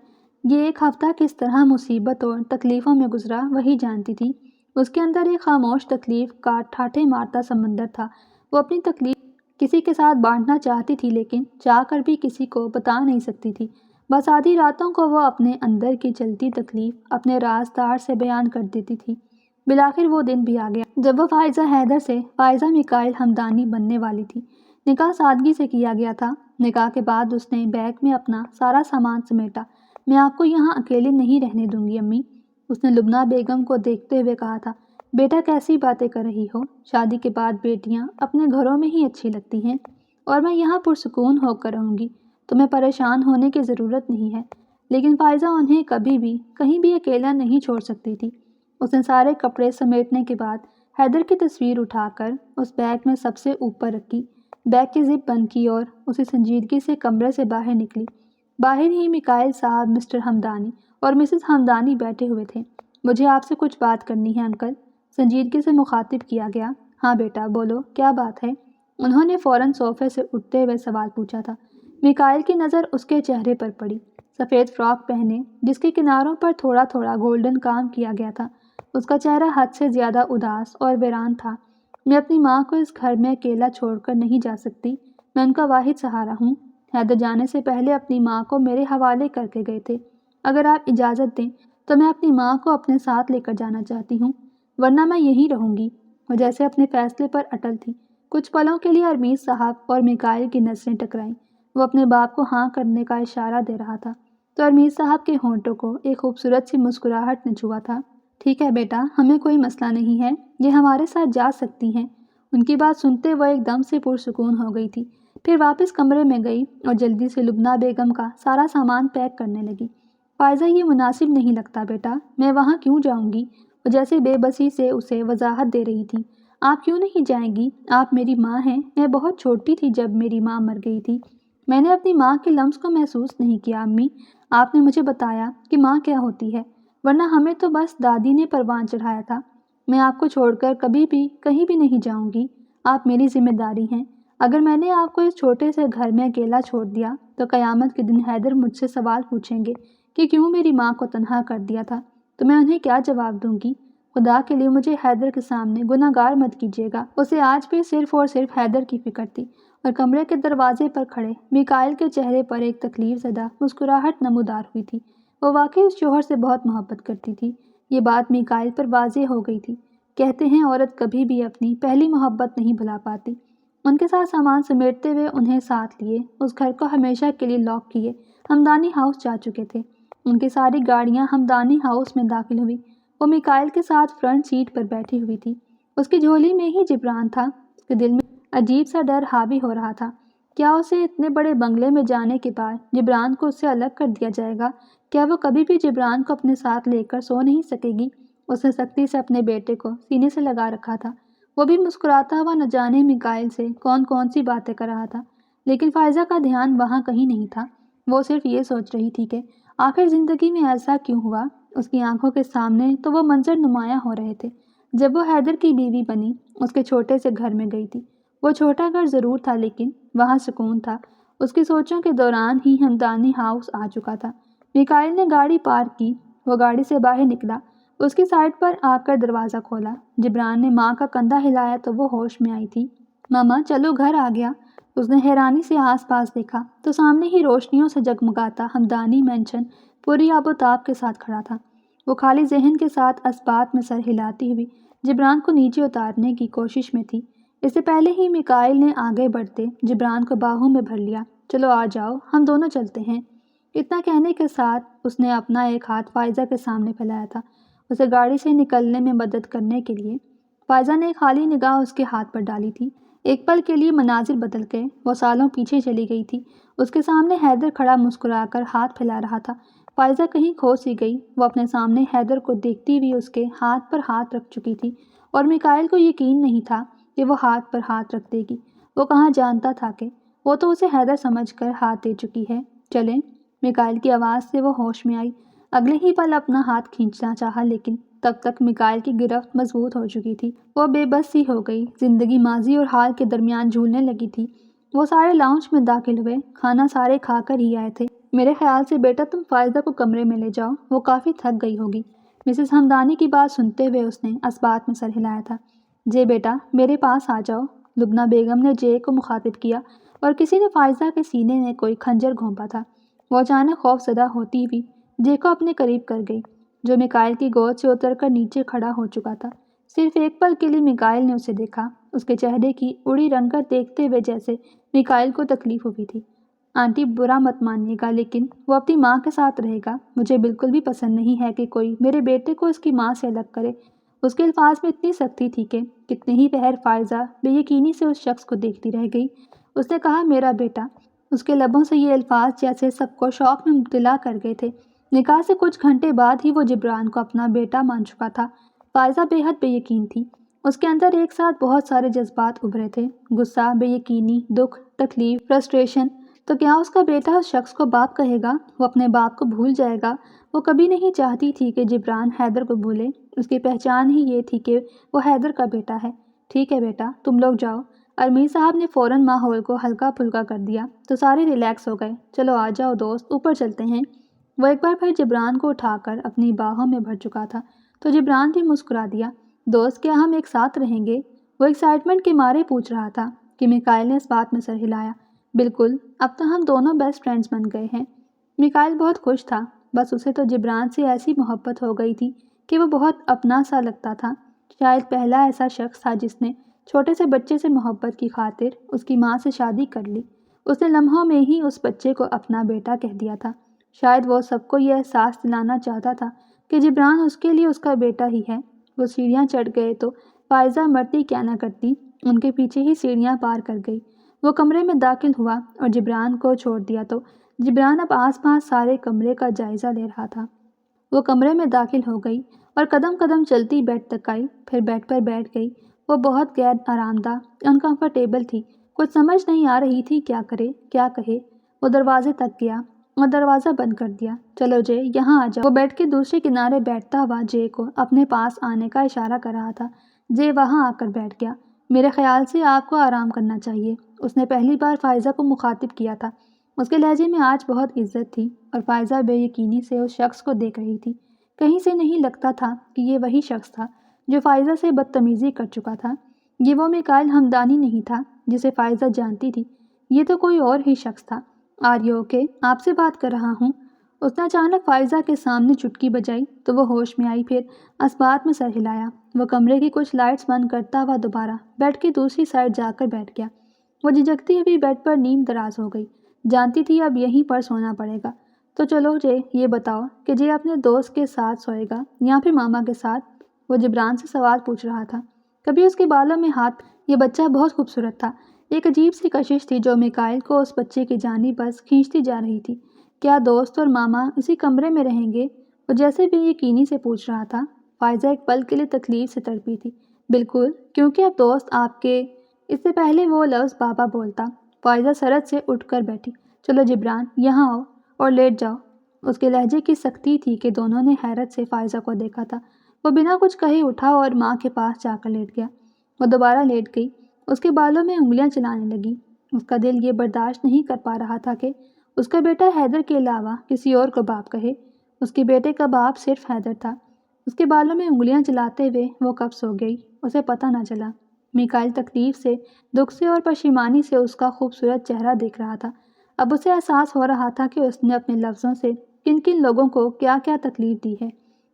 یہ ایک ہفتہ کس طرح مصیبت اور تکلیفوں میں گزرا وہی جانتی تھی۔ اس کے اندر ایک خاموش تکلیف کا ٹھاٹھے مارتا سمندر تھا۔ وہ اپنی تکلیف کسی کے ساتھ بانٹنا چاہتی تھی، لیکن چاہ کر بھی کسی کو بتا نہیں سکتی تھی۔ بس آدھی راتوں کو وہ اپنے اندر کی چلتی تکلیف اپنے رازدار سے بیان کر دیتی تھی۔ بالآخر وہ دن بھی آ گیا جب وہ فائزہ حیدر سے فائزہ میکائل ہمدانی بننے والی تھی۔ نکاح سادگی سے کیا گیا تھا۔ نکاح کے بعد اس نے بیگ میں اپنا سارا سامان سمیٹا۔ میں آپ کو یہاں اکیلے نہیں رہنے دوں گی امی، اس نے لبنہ بیگم کو دیکھتے ہوئے کہا تھا۔ بیٹا کیسی باتیں کر رہی ہو؟ شادی کے بعد بیٹیاں اپنے گھروں میں ہی اچھی لگتی ہیں، اور میں یہاں پرسکون ہو کر رہوں گی، تمہیں پریشان ہونے کی ضرورت نہیں ہے۔ لیکن فائزہ انہیں کبھی بھی کہیں بھی اکیلا نہیں چھوڑ سکتی تھی۔ اس نے سارے کپڑے سمیٹنے کے بعد حیدر کی تصویر اٹھا کر اس بیگ میں سب سے اوپر رکھی، بیگ کی زپ بند کی اور اسی سنجیدگی سے کمرے سے باہر نکلی۔ باہر ہی میکائل صاحب، مسٹر ہمدانی اور مسز ہمدانی بیٹھے ہوئے تھے۔ مجھے آپ سے کچھ بات کرنی ہے انکل، سنجیدگی سے مخاطب کیا گیا۔ ہاں بیٹا بولو، کیا بات ہے؟ انہوں نے فوراً صوفے سے اٹھتے ہوئے سوال پوچھا تھا۔ میکائل کی نظر اس کے چہرے پر پڑی۔ سفید فراک پہنے، جس کے کناروں پر تھوڑا تھوڑا گولڈن کام کیا گیا تھا، اس کا چہرہ حد سے زیادہ اداس اور ویران تھا۔ میں اپنی ماں کو اس گھر میں اکیلا چھوڑ کر نہیں جا سکتی، میں ان کا واحد سہارا ہوں۔ حیدر جانے سے پہلے اپنی ماں کو میرے حوالے کر کے گئے تھے۔ اگر آپ اجازت دیں تو میں اپنی ماں کو اپنے ساتھ لے کر جانا چاہتی ہوں، ورنہ میں یہیں رہوں گی۔ وہ جیسے اپنے فیصلے پر اٹل تھی۔ کچھ پلوں کے لیے ارمیز صاحب اور میکائل کی نظریں ٹکرائیں۔ وہ اپنے باپ کو ہاں کرنے کا اشارہ دے رہا تھا تو ارمیز صاحب کے ہونٹوں کو ایک خوبصورت سی مسکراہٹ نے چھوا تھا۔ ٹھیک ہے بیٹا، ہمیں کوئی مسئلہ نہیں ہے، یہ ہمارے ساتھ جا سکتی ہیں۔ ان کی بات سنتے وہ ایک دم سے پرسکون ہو گئی تھی۔ پھر واپس کمرے میں گئی اور جلدی سے لبنہ بیگم کا سارا سامان پیک کرنے لگی۔ فائزہ یہ مناسب نہیں لگتا بیٹا، میں وہاں کیوں جاؤں گی؟ وہ جیسے بے بسی سے اسے وضاحت دے رہی تھی۔ آپ کیوں نہیں جائیں گی؟ آپ میری ماں ہیں، میں بہت چھوٹی تھی جب میری ماں مر گئی تھی، میں نے اپنی ماں کے لمس کو محسوس نہیں کیا۔ امی، آپ نے مجھے بتایا کہ ماں کیا ہوتی ہے، ورنہ ہمیں تو بس دادی نے پروان چڑھایا تھا۔ میں آپ کو چھوڑ کر کبھی بھی کہیں بھی نہیں جاؤں گی، آپ میری ذمہ داری ہیں۔ اگر میں نے آپ کو اس چھوٹے سے گھر میں اکیلا چھوڑ دیا تو قیامت کے دن حیدر مجھ سے سوال پوچھیں گے کہ کیوں میری ماں کو تنہا کر دیا تھا، تو میں انہیں کیا جواب دوں گی؟ خدا کے لیے مجھے حیدر کے سامنے گناہ گار مت کیجیے گا۔ اسے آج بھی صرف اور صرف حیدر کی فکر تھی، اور کمرے کے دروازے پر کھڑے میکائل کے چہرے پر ایک تکلیف زدہ مسکراہٹ نمودار ہوئی تھی۔ وہ واقعی اس شوہر سے بہت محبت کرتی تھی، یہ بات میکائل پر واضح ہو گئی تھی۔ کہتے ہیں عورت کبھی بھی اپنی پہلی محبت نہیں بھلا پاتی۔ ان کے ساتھ سامان سمیٹتے ہوئے انہیں ساتھ لیے اس گھر کو ہمیشہ کے لیے لاک کیے ہمدانی ہاؤس جا چکے تھے۔ ان کی ساری گاڑیاں ہمدانی ہاؤس میں داخل ہوئی۔ وہ میکائل کے ساتھ فرنٹ سیٹ پر بیٹھی ہوئی تھی۔ اس کی جھولی میں ہی جبران تھا۔ اس کے دل میں عجیب سا ڈر حاوی ہو رہا تھا۔ کیا اسے اتنے بڑے بنگلے میں جانے کے بعد جبران کو اس سے الگ کر دیا جائے گا؟ کیا وہ کبھی بھی جبران کو اپنے ساتھ لے کر سو نہیں سکے گی؟ اس نے سختی سے اپنے بیٹے کو سینے سے لگا رکھا تھا۔ وہ بھی مسکراتا ہوا نہ جانے میکائل سے کون کون سی باتیں کر رہا تھا، لیکن فائزہ کا دھیان وہاں کہیں نہیں تھا۔ وہ صرف یہ سوچ رہی تھی کہ آخر زندگی میں ایسا کیوں ہوا؟ اس کی آنکھوں کے سامنے تو وہ منظر نمایاں ہو رہے تھے جب وہ حیدر کی بیوی بنی، اس کے چھوٹے سے گھر میں گئی تھی۔ وہ چھوٹا گھر ضرور تھا لیکن وہاں سکون تھا۔ اس کی سوچوں کے دوران ہی ہمدانی ہاؤس آ چکا تھا۔ میکائل نے گاڑی پارک کی، وہ گاڑی سے باہر نکلا، اس کی سائڈ پر آ کر دروازہ کھولا۔ جبران نے ماں کا کندھا ہلایا تو وہ ہوش میں آئی تھی۔ ماما چلو گھر آ گیا۔ اس نے حیرانی سے آس پاس دیکھا تو سامنے ہی روشنیوں سے جگمگاتا ہمدانی مینشن پوری آب و تاب کے ساتھ کھڑا تھا۔ وہ خالی ذہن کے ساتھ اسبات میں سر ہلاتی ہوئی جبران کو نیچے اتارنے کی کوشش میں تھی۔ اس سے پہلے ہی میکائل نے آگے بڑھتے جبران کو باہوں میں بھر لیا۔ چلو آ جاؤ، ہم دونوں چلتے ہیں۔ اتنا کہنے کے ساتھ اس نے اپنا ایک ہاتھ فائزہ کے سامنے پھیلایا تھا، اسے گاڑی سے نکلنے میں مدد کرنے کے لیے۔ فائزہ نے خالی نگاہ اس کے ہاتھ پر ڈالی تھی۔ ایک پل کے لیے مناظر بدل گئے، وہ سالوں پیچھے چلی گئی تھی۔ اس کے سامنے حیدر کھڑا مسکرا کر ہاتھ پھیلا رہا تھا۔ فائزہ کہیں کھو سی گئی، وہ اپنے سامنے حیدر کو دیکھتی ہوئی اس کے ہاتھ پر ہاتھ رکھ چکی تھی، اور میکائل کو یقین نہیں تھا کہ وہ ہاتھ پر ہاتھ رکھ دے گی۔ وہ کہاں جانتا تھا کہ وہ تو اسے حیدر سمجھ کر ہاتھ دے چکی ہے۔ چلیں، میکائل کی آواز سے وہ ہوش میں آئی۔ اگلے ہی پل اپنا ہاتھ کھینچنا چاہا لیکن تب تک میکائل کی گرفت مضبوط ہو چکی تھی۔ وہ بے بس سی ہو گئی، زندگی ماضی اور حال کے درمیان جھولنے لگی تھی۔ وہ سارے لاؤنج میں داخل ہوئے، کھانا سارے کھا کر ہی آئے تھے۔ میرے خیال سے بیٹا تم فائزہ کو کمرے میں لے جاؤ، وہ کافی تھک گئی ہوگی۔ مسز ہمدانی کی بات سنتے ہوئے اس نے اسبات میں سر ہلایا تھا۔ جے بیٹا میرے پاس آ جاؤ، لبنہ بیگم نے جے کو مخاطب کیا، اور کسی نے فائزہ کے سینے میں کوئی کھنجر گھونپا تھا۔ وہ اچانک خوف زدہ ہوتی ہوئی جے کو اپنے قریب کر گئی، جو میکائل کی گود سے اتر کر نیچے کھڑا ہو چکا تھا۔ صرف ایک پل کے لیے میکائل نے اسے دیکھا، اس کے چہرے کی اڑی رنگت دیکھتے ہوئے جیسے میکائل کو تکلیف ہوئی تھی۔ آنٹی برا مت مانیے گا لیکن وہ اپنی ماں کے ساتھ رہے گا، مجھے بالکل بھی پسند نہیں ہے کہ کوئی میرے بیٹے کو اس کی ماں سے الگ کرے۔ اس کے الفاظ میں اتنی سختی تھی کہ کتنے ہی پہر فائزہ بے یقینی سے اس شخص کو دیکھتی رہ گئی۔ اس نے کہا میرا بیٹا، اس کے لبوں سے یہ الفاظ جیسے سب کو شوق میں مبتلا کر گئے تھے۔ نکاح سے کچھ گھنٹے بعد ہی وہ جبران کو اپنا بیٹا مان چکا تھا۔ فائزہ بے حد بے یقین تھی، اس کے اندر ایک ساتھ بہت سارے جذبات ابھرے تھے، غصہ، بے یقینی، دکھ، تکلیف، فرسٹریشن۔ تو کیا اس کا بیٹا اس شخص کو باپ کہے گا؟ وہ اپنے باپ کو بھول جائے گا؟ وہ کبھی نہیں چاہتی تھی کہ جبران حیدر کو بھولے، اس کی پہچان ہی یہ تھی کہ وہ حیدر کا بیٹا ہے۔ ٹھیک ہے بیٹا، تم لوگ جاؤ۔ امیر صاحب نے فوراً ماحول کو ہلکا پھلکا کر دیا تو سارے ریلیکس ہو گئے۔ چلو آ جاؤ دوست، اوپر چلتے ہیں۔ وہ ایک بار پھر جبران کو اٹھا کر اپنی باہوں میں بھر چکا تھا تو جبران بھی مسکرا دیا۔ دوست کیا ہم ایک ساتھ رہیں گے؟ وہ ایکسائٹمنٹ کے مارے پوچھ رہا تھا کہ میکائل نے اس بات میں سر ہلایا۔ بالکل، اب تو ہم دونوں بیسٹ فرینڈز بن گئے ہیں۔ میکائل بہت خوش تھا، بس اسے تو جبران سے ایسی محبت ہو گئی تھی کہ وہ بہت اپنا سا لگتا تھا، شاید پہلا ایسا شخص تھا جس نے چھوٹے سے بچے سے محبت کی خاطر اس کی ماں سے شادی کر لی۔ اس نے لمحوں میں ہی اس بچے کو اپنا بیٹا کہہ دیا تھا۔ شاید وہ سب کو یہ احساس دلانا چاہتا تھا کہ جبران اس کے لیے اس کا بیٹا ہی ہے۔ وہ سیڑھیاں چڑھ گئے تو فائزہ مرتی کیا نہ کرتی ان کے پیچھے ہی سیڑھیاں پار کر گئی۔ وہ کمرے میں داخل ہوا اور جبران کو چھوڑ دیا تو جبران اب آس پاس سارے کمرے کا جائزہ لے رہا تھا۔ وہ کمرے میں داخل ہو گئی اور قدم قدم چلتی بیڈ تک آئی، پھر بیڈ پر بیٹھ گئی۔ وہ بہت غیر آرام دہ انکمفرٹیبل تھی، کچھ سمجھ نہیں آ رہی تھی کیا کرے کیا کہے۔ وہ دروازے تک گیا اور دروازہ بند کر دیا۔ چلو جے، یہاں آ جاؤ۔ وہ بیڈ کے دوسرے کنارے بیٹھتا ہوا جے کو اپنے پاس آنے کا اشارہ کر رہا تھا۔ جے وہاں آ کر بیٹھ گیا۔ میرے خیال سے آپ کو آرام کرنا چاہیے، اس نے پہلی بار فائزہ کو مخاطب کیا تھا۔ اس کے لہجے میں آج بہت عزت تھی اور فائزہ بے یقینی سے اس شخص کو دیکھ رہی تھی۔ کہیں سے نہیں لگتا تھا کہ یہ وہی شخص تھا جو فائزہ سے بدتمیزی کر چکا تھا۔ یہ وہ میکائل ہمدانی نہیں تھا جسے فائزہ جانتی تھی، یہ تو کوئی اور ہی شخص تھا۔ Are you okay? آپ سے بات کر رہا ہوں۔ اس نے اچانک فائزہ کے سامنے چٹکی بجائی تو وہ ہوش میں آئی، پھر اسبات میں سر ہلایا۔ وہ کمرے کی کچھ لائٹس بند کرتا ہوا دوبارہ بیڈ کی دوسری سائڈ جا کر بیٹھ گیا۔ وہ جھجکتی ہوئی بیڈ پر نیم دراز ہو گئی، جانتی تھی اب یہیں پر سونا پڑے گا۔ تو چلو جے، یہ بتاؤ کہ جے اپنے دوست کے ساتھ سوئے گا یا پھر ماما کے ساتھ؟ وہ جبران سے سوال پوچھ رہا تھا۔ کبھی اس کے بالوں میں ہاتھ، یہ بچہ بہت خوبصورت تھا۔ ایک عجیب سی کشش تھی جو میکائل کو اس بچے کی جانب بس کھینچتی جا رہی تھی۔ کیا دوست اور ماما اسی کمرے میں رہیں گے؟ وہ جیسے بے یقینی سے پوچھ رہا تھا۔ فائزہ ایک پل کے لیے تکلیف سے تڑپی تھی۔ بالکل، کیونکہ اب دوست آپ کے… اس سے پہلے وہ لفظ بابا بولتا، فائزہ سرد سے اٹھ کر بیٹھی۔ چلو جبران، یہاں آؤ اور لیٹ جاؤ۔ اس کے لہجے کی سختی تھی کہ دونوں نے حیرت سے فائزہ کو دیکھا تھا۔ وہ بنا کچھ کہے اٹھا اور ماں کے پاس جا کر لیٹ گیا۔ وہ دوبارہ لیٹ گئی، اس کے بالوں میں انگلیاں چلانے لگی۔ اس کا دل یہ برداشت نہیں کر پا رہا تھا کہ اس کا بیٹا حیدر کے علاوہ کسی اور کو باپ کہے۔ اس کے بیٹے کا باپ صرف حیدر تھا۔ اس کے بالوں میں انگلیاں چلاتے ہوئے وہ کب سو گئی، اسے پتہ نہ چلا۔ میکائل تکلیف سے، دکھ سے اور پشیمانی سے اس کا خوبصورت چہرہ دیکھ رہا تھا۔ اب اسے احساس ہو رہا تھا کہ اس نے اپنے لفظوں سے کن کن لوگوں کو کیا کیا تکلیف دی ہے۔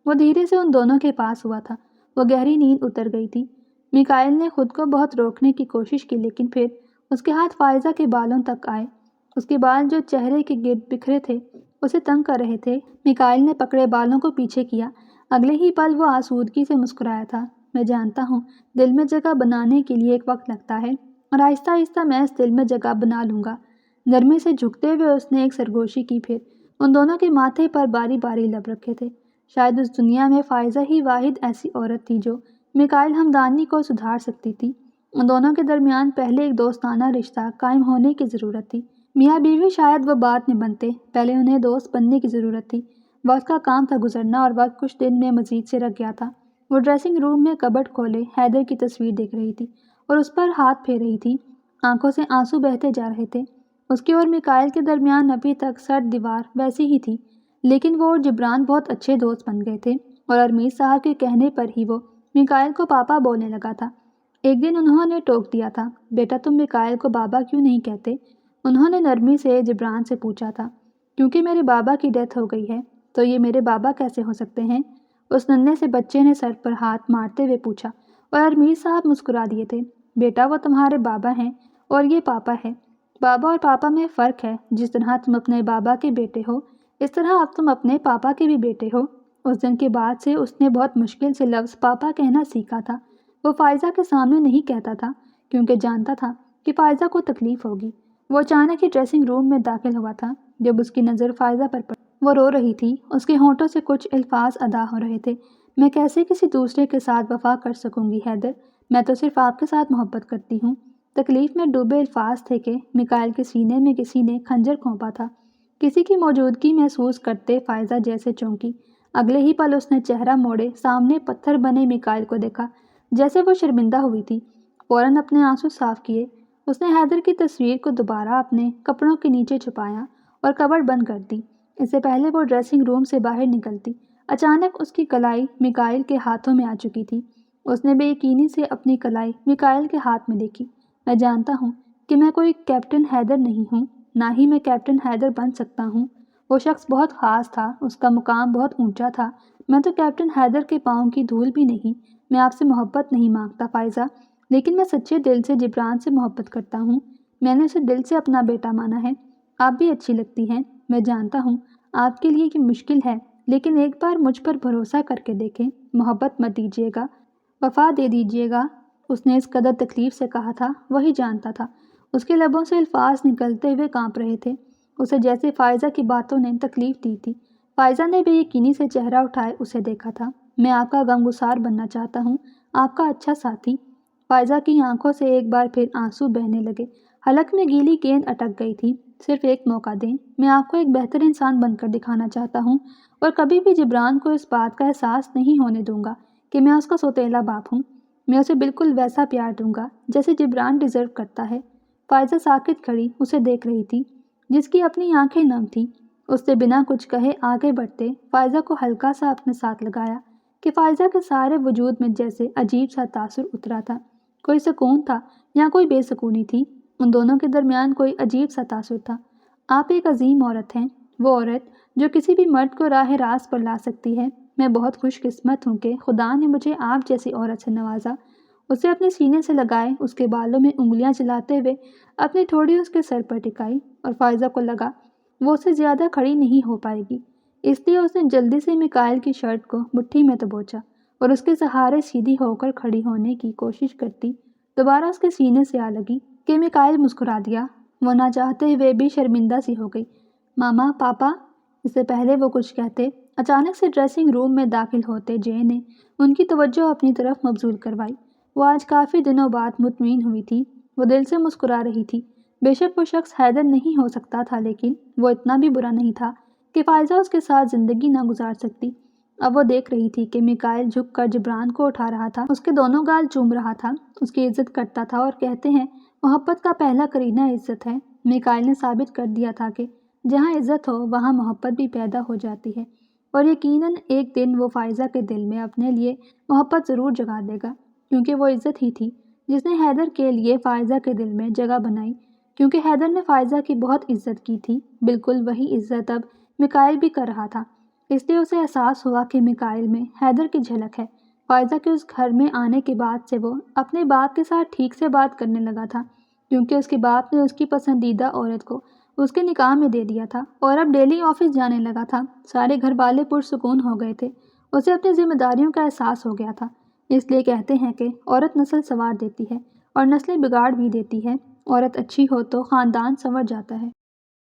وہ دھیرے سے ان دونوں کے پاس ہوا تھا۔ وہ گہری نیند اتر گئی تھی۔ میکائل نے خود کو بہت روکنے کی کوشش کی، لیکن پھر اس کے ہاتھ فائزہ کے بالوں تک آئے۔ اس کے بال جو چہرے کے گرد بکھرے تھے اسے تنگ کر رہے تھے۔ میکائل نے پکڑے بالوں کو پیچھے کیا۔ اگلے ہی پل وہ آسودگی سے مسکرایا تھا۔ میں جانتا ہوں دل میں جگہ بنانے کے لیے ایک وقت لگتا ہے، اور آہستہ آہستہ میں اس دل میں جگہ بنا لوں گا۔ نرمی سے جھکتے ہوئے اس نے ایک سرگوشی کی، پھر ان دونوں کے ماتھے پر باری باری لب رکھے تھے۔ شاید اس دنیا میں فائزہ ہی واحد ایسی عورت تھی جو میکائل ہمدانی کو سدھار سکتی تھی۔ ان دونوں کے درمیان پہلے ایک دوستانہ رشتہ قائم ہونے کی ضرورت تھی۔ میاں بیوی شاید وہ بعد میں بنتے، پہلے انہیں دوست بننے کی ضرورت تھی۔ وقت کا کام تھا گزرنا، اور وقت کچھ دن میں مزید سے رک گیا تھا۔ وہ ڈریسنگ روم میں کبرڈ کھولے حیدر کی تصویر دیکھ رہی تھی اور اس پر ہاتھ پھیر رہی تھی۔ آنکھوں سے آنسو بہتے جا رہے تھے۔ اس کے اور میکائل کے درمیان ابھی تک سرد دیوار ویسی ہی تھی، لیکن وہ اور جبران بہت اچھے دوست بن گئے تھے، اور ارمیز صاحب کے کہنے پر ہی وہ میکائل کو پاپا بولنے لگا تھا۔ ایک دن انہوں نے ٹوک دیا تھا، بیٹا تم میکائل کو بابا کیوں نہیں کہتے؟ انہوں نے نرمی سے جبران سے پوچھا تھا۔ کیونکہ میرے بابا کی ڈیتھ ہو گئی ہے۔ تو یہ میرے بابا کیسے ہو سکتے ہیں؟ اس ننھے سے بچے نے سر پر ہاتھ مارتے ہوئے پوچھا، اور ارمیز صاحب مسکرا دیے تھے۔ بیٹا وہ تمہارے بابا ہیں اور یہ پاپا ہے۔ بابا اور پاپا میں فرق ہے۔ جس طرح تم اپنے بابا کے بیٹے ہو، اس طرح اب تم اپنے پاپا کے بھی بیٹے ہو۔ اس دن کے بعد سے اس نے بہت مشکل سے لفظ پاپا کہنا سیکھا تھا۔ وہ فائزہ کے سامنے نہیں کہتا تھا کیونکہ جانتا تھا کہ فائزہ کو تکلیف ہوگی۔ وہ اچانک ہی ڈریسنگ روم میں داخل ہوا تھا جب اس کی نظر فائزہ پر پڑی۔ وہ رو رہی تھی، اس کے ہونٹوں سے کچھ الفاظ ادا ہو رہے تھے۔ میں کیسے کسی دوسرے کے ساتھ وفا کر سکوں گی حیدر؟ میں تو صرف آپ کے ساتھ محبت کرتی ہوں۔ تکلیف میں ڈوبے الفاظ تھے کہ میکائل کے سینے میں کسی نے خنجر گھونپا تھا۔ کسی کی موجودگی محسوس کرتے فائزہ جیسے چونکی۔ اگلے ہی پل اس نے چہرہ موڑے سامنے پتھر بنے میکائل کو دیکھا، جیسے وہ شرمندہ ہوئی تھی۔ فوراً اپنے آنسو صاف کیے، اس نے حیدر کی تصویر کو دوبارہ اپنے کپڑوں کے نیچے چھپایا اور کبرڈ بند کر دی۔ اس سے پہلے وہ ڈریسنگ روم سے باہر نکلتی، اچانک اس کی کلائی میکائل کے ہاتھوں میں آ چکی تھی۔ اس نے بے یقینی سے اپنی کلائی میکائل کے ہاتھ میں دیکھی۔ میں جانتا ہوں کہ میں کوئی کیپٹن حیدر نہیں ہوں، نہ ہی میں کیپٹن حیدر بن سکتا ہوں۔ وہ شخص بہت خاص تھا، اس کا مقام بہت اونچا تھا۔ میں تو کیپٹن حیدر کے پاؤں کی دھول بھی نہیں۔ میں آپ سے محبت نہیں مانگتا فائزہ، لیکن میں سچے دل سے جبران سے محبت کرتا ہوں۔ میں نے اسے دل سے اپنا بیٹا مانا ہے۔ آپ بھی اچھی لگتی ہیں۔ میں جانتا ہوں آپ کے لیے یہ مشکل ہے، لیکن ایک بار مجھ پر بھروسہ کر کے دیکھیں۔ محبت مت دیجیے گا، وفا دے دیجیے گا۔ اس نے اس قدر تکلیف سے کہا تھا، وہی جانتا تھا اس کے لبوں سے الفاظ نکلتے ہوئے کانپ رہے تھے، اسے جیسے فائزہ کی باتوں نے تکلیف دی تھی۔ فائزہ نے بے یقینی سے چہرہ اٹھائے اسے دیکھا تھا۔ میں آپ کا غمگسار بننا چاہتا ہوں، آپ کا اچھا ساتھی۔ فائزہ کی آنکھوں سے ایک بار پھر آنسو بہنے لگے۔ حلق میں گیلی گیند اٹک گئی تھی۔ صرف ایک موقع دیں، میں آپ کو ایک بہتر انسان بن کر دکھانا چاہتا ہوں، اور کبھی بھی جبران کو اس بات کا احساس نہیں ہونے دوں گا کہ میں اس کا سوتیلا باپ ہوں۔ میں اسے بالکل ویسا پیار دوں گا جیسے جبران ڈیزرو کرتا ہے۔ فائزہ ساکت کھڑی اسے دیکھ رہی تھی، جس کی اپنی آنکھیں نم تھیں۔ اس نے بنا کچھ کہے آگے بڑھتے فائزہ کو ہلکا سا اپنے ساتھ لگایا کہ فائزہ کے سارے وجود میں جیسے عجیب سا تاثر اترا تھا۔ کوئی سکون تھا یا کوئی بے سکونی تھی، ان دونوں کے درمیان کوئی عجیب سا تاثر تھا۔ آپ ایک عظیم عورت ہیں، وہ عورت جو کسی بھی مرد کو راہ راست پر لا سکتی ہے۔ میں بہت خوش قسمت ہوں کہ خدا نے مجھے آپ جیسی عورت سے نوازا۔ اسے اپنے سینے سے لگائے، اس کے بالوں میں انگلیاں چلاتے ہوئے اپنی ٹھوڑی اس کے سر پر ٹکائی، اور فائزہ کو لگا وہ اس سے زیادہ کھڑی نہیں ہو پائے گی، اس لیے اس نے جلدی سے میکائل کی شرٹ کو مٹھی میں دبوچا اور اس کے سہارے سیدھی ہو کر کھڑی ہونے کی کوشش کرتی دوبارہ اس کے سینے سے آ لگی کہ میکائل مسکرا دیا۔ وہ نہ چاہتے ہوئے بھی شرمندہ سی ہو گئی۔ ماما، پاپا، اس سے پہلے وہ کچھ کہتے، اچانک سے ڈریسنگ روم میں داخل ہوتے جے نے ان کی توجہ اپنی طرف مبذول کروائی۔ وہ آج کافی دنوں بعد مطمئن ہوئی تھی۔ وہ دل سے مسکرا رہی تھی۔ بے شک وہ شخص حیدر نہیں ہو سکتا تھا، لیکن وہ اتنا بھی برا نہیں تھا کہ فائزہ اس کے ساتھ زندگی نہ گزار سکتی۔ اب وہ دیکھ رہی تھی کہ میکائل جھک کر جبران کو اٹھا رہا تھا، اس کے دونوں گال چوم رہا تھا، اس کی عزت کرتا تھا، اور کہتے ہیں محبت کا پہلا قرینہ عزت ہے۔ میکائل نے ثابت کر دیا تھا کہ جہاں عزت ہو وہاں محبت بھی پیدا ہو جاتی ہے، اور یقیناً ایک دن وہ فائزہ کے دل میں اپنے لیے محبت ضرور جگا دے گا، کیونکہ وہ عزت ہی تھی جس نے حیدر کے لیے فائزہ کے دل میں جگہ بنائی۔ کیونکہ حیدر نے فائزہ کی بہت عزت کی تھی، بالکل وہی عزت اب میکائل بھی کر رہا تھا، اس لیے اسے احساس ہوا کہ میکائل میں حیدر کی جھلک ہے۔ فائزہ کے اس گھر میں آنے کے بعد سے وہ اپنے باپ کے ساتھ ٹھیک سے بات کرنے لگا تھا، کیونکہ اس کے باپ نے اس کی پسندیدہ عورت کو اس کے نکاح میں دے دیا تھا، اور اب ڈیلی آفس جانے لگا تھا۔ سارے گھر والے پرسکون ہو گئے تھے، اسے اپنی ذمہ داریوں کا احساس ہو گیا تھا۔ اس لیے کہتے ہیں کہ عورت نسل سنوار دیتی ہے اور نسلیں بگاڑ بھی دیتی ہے۔ عورت اچھی ہو تو خاندان سنور جاتا ہے۔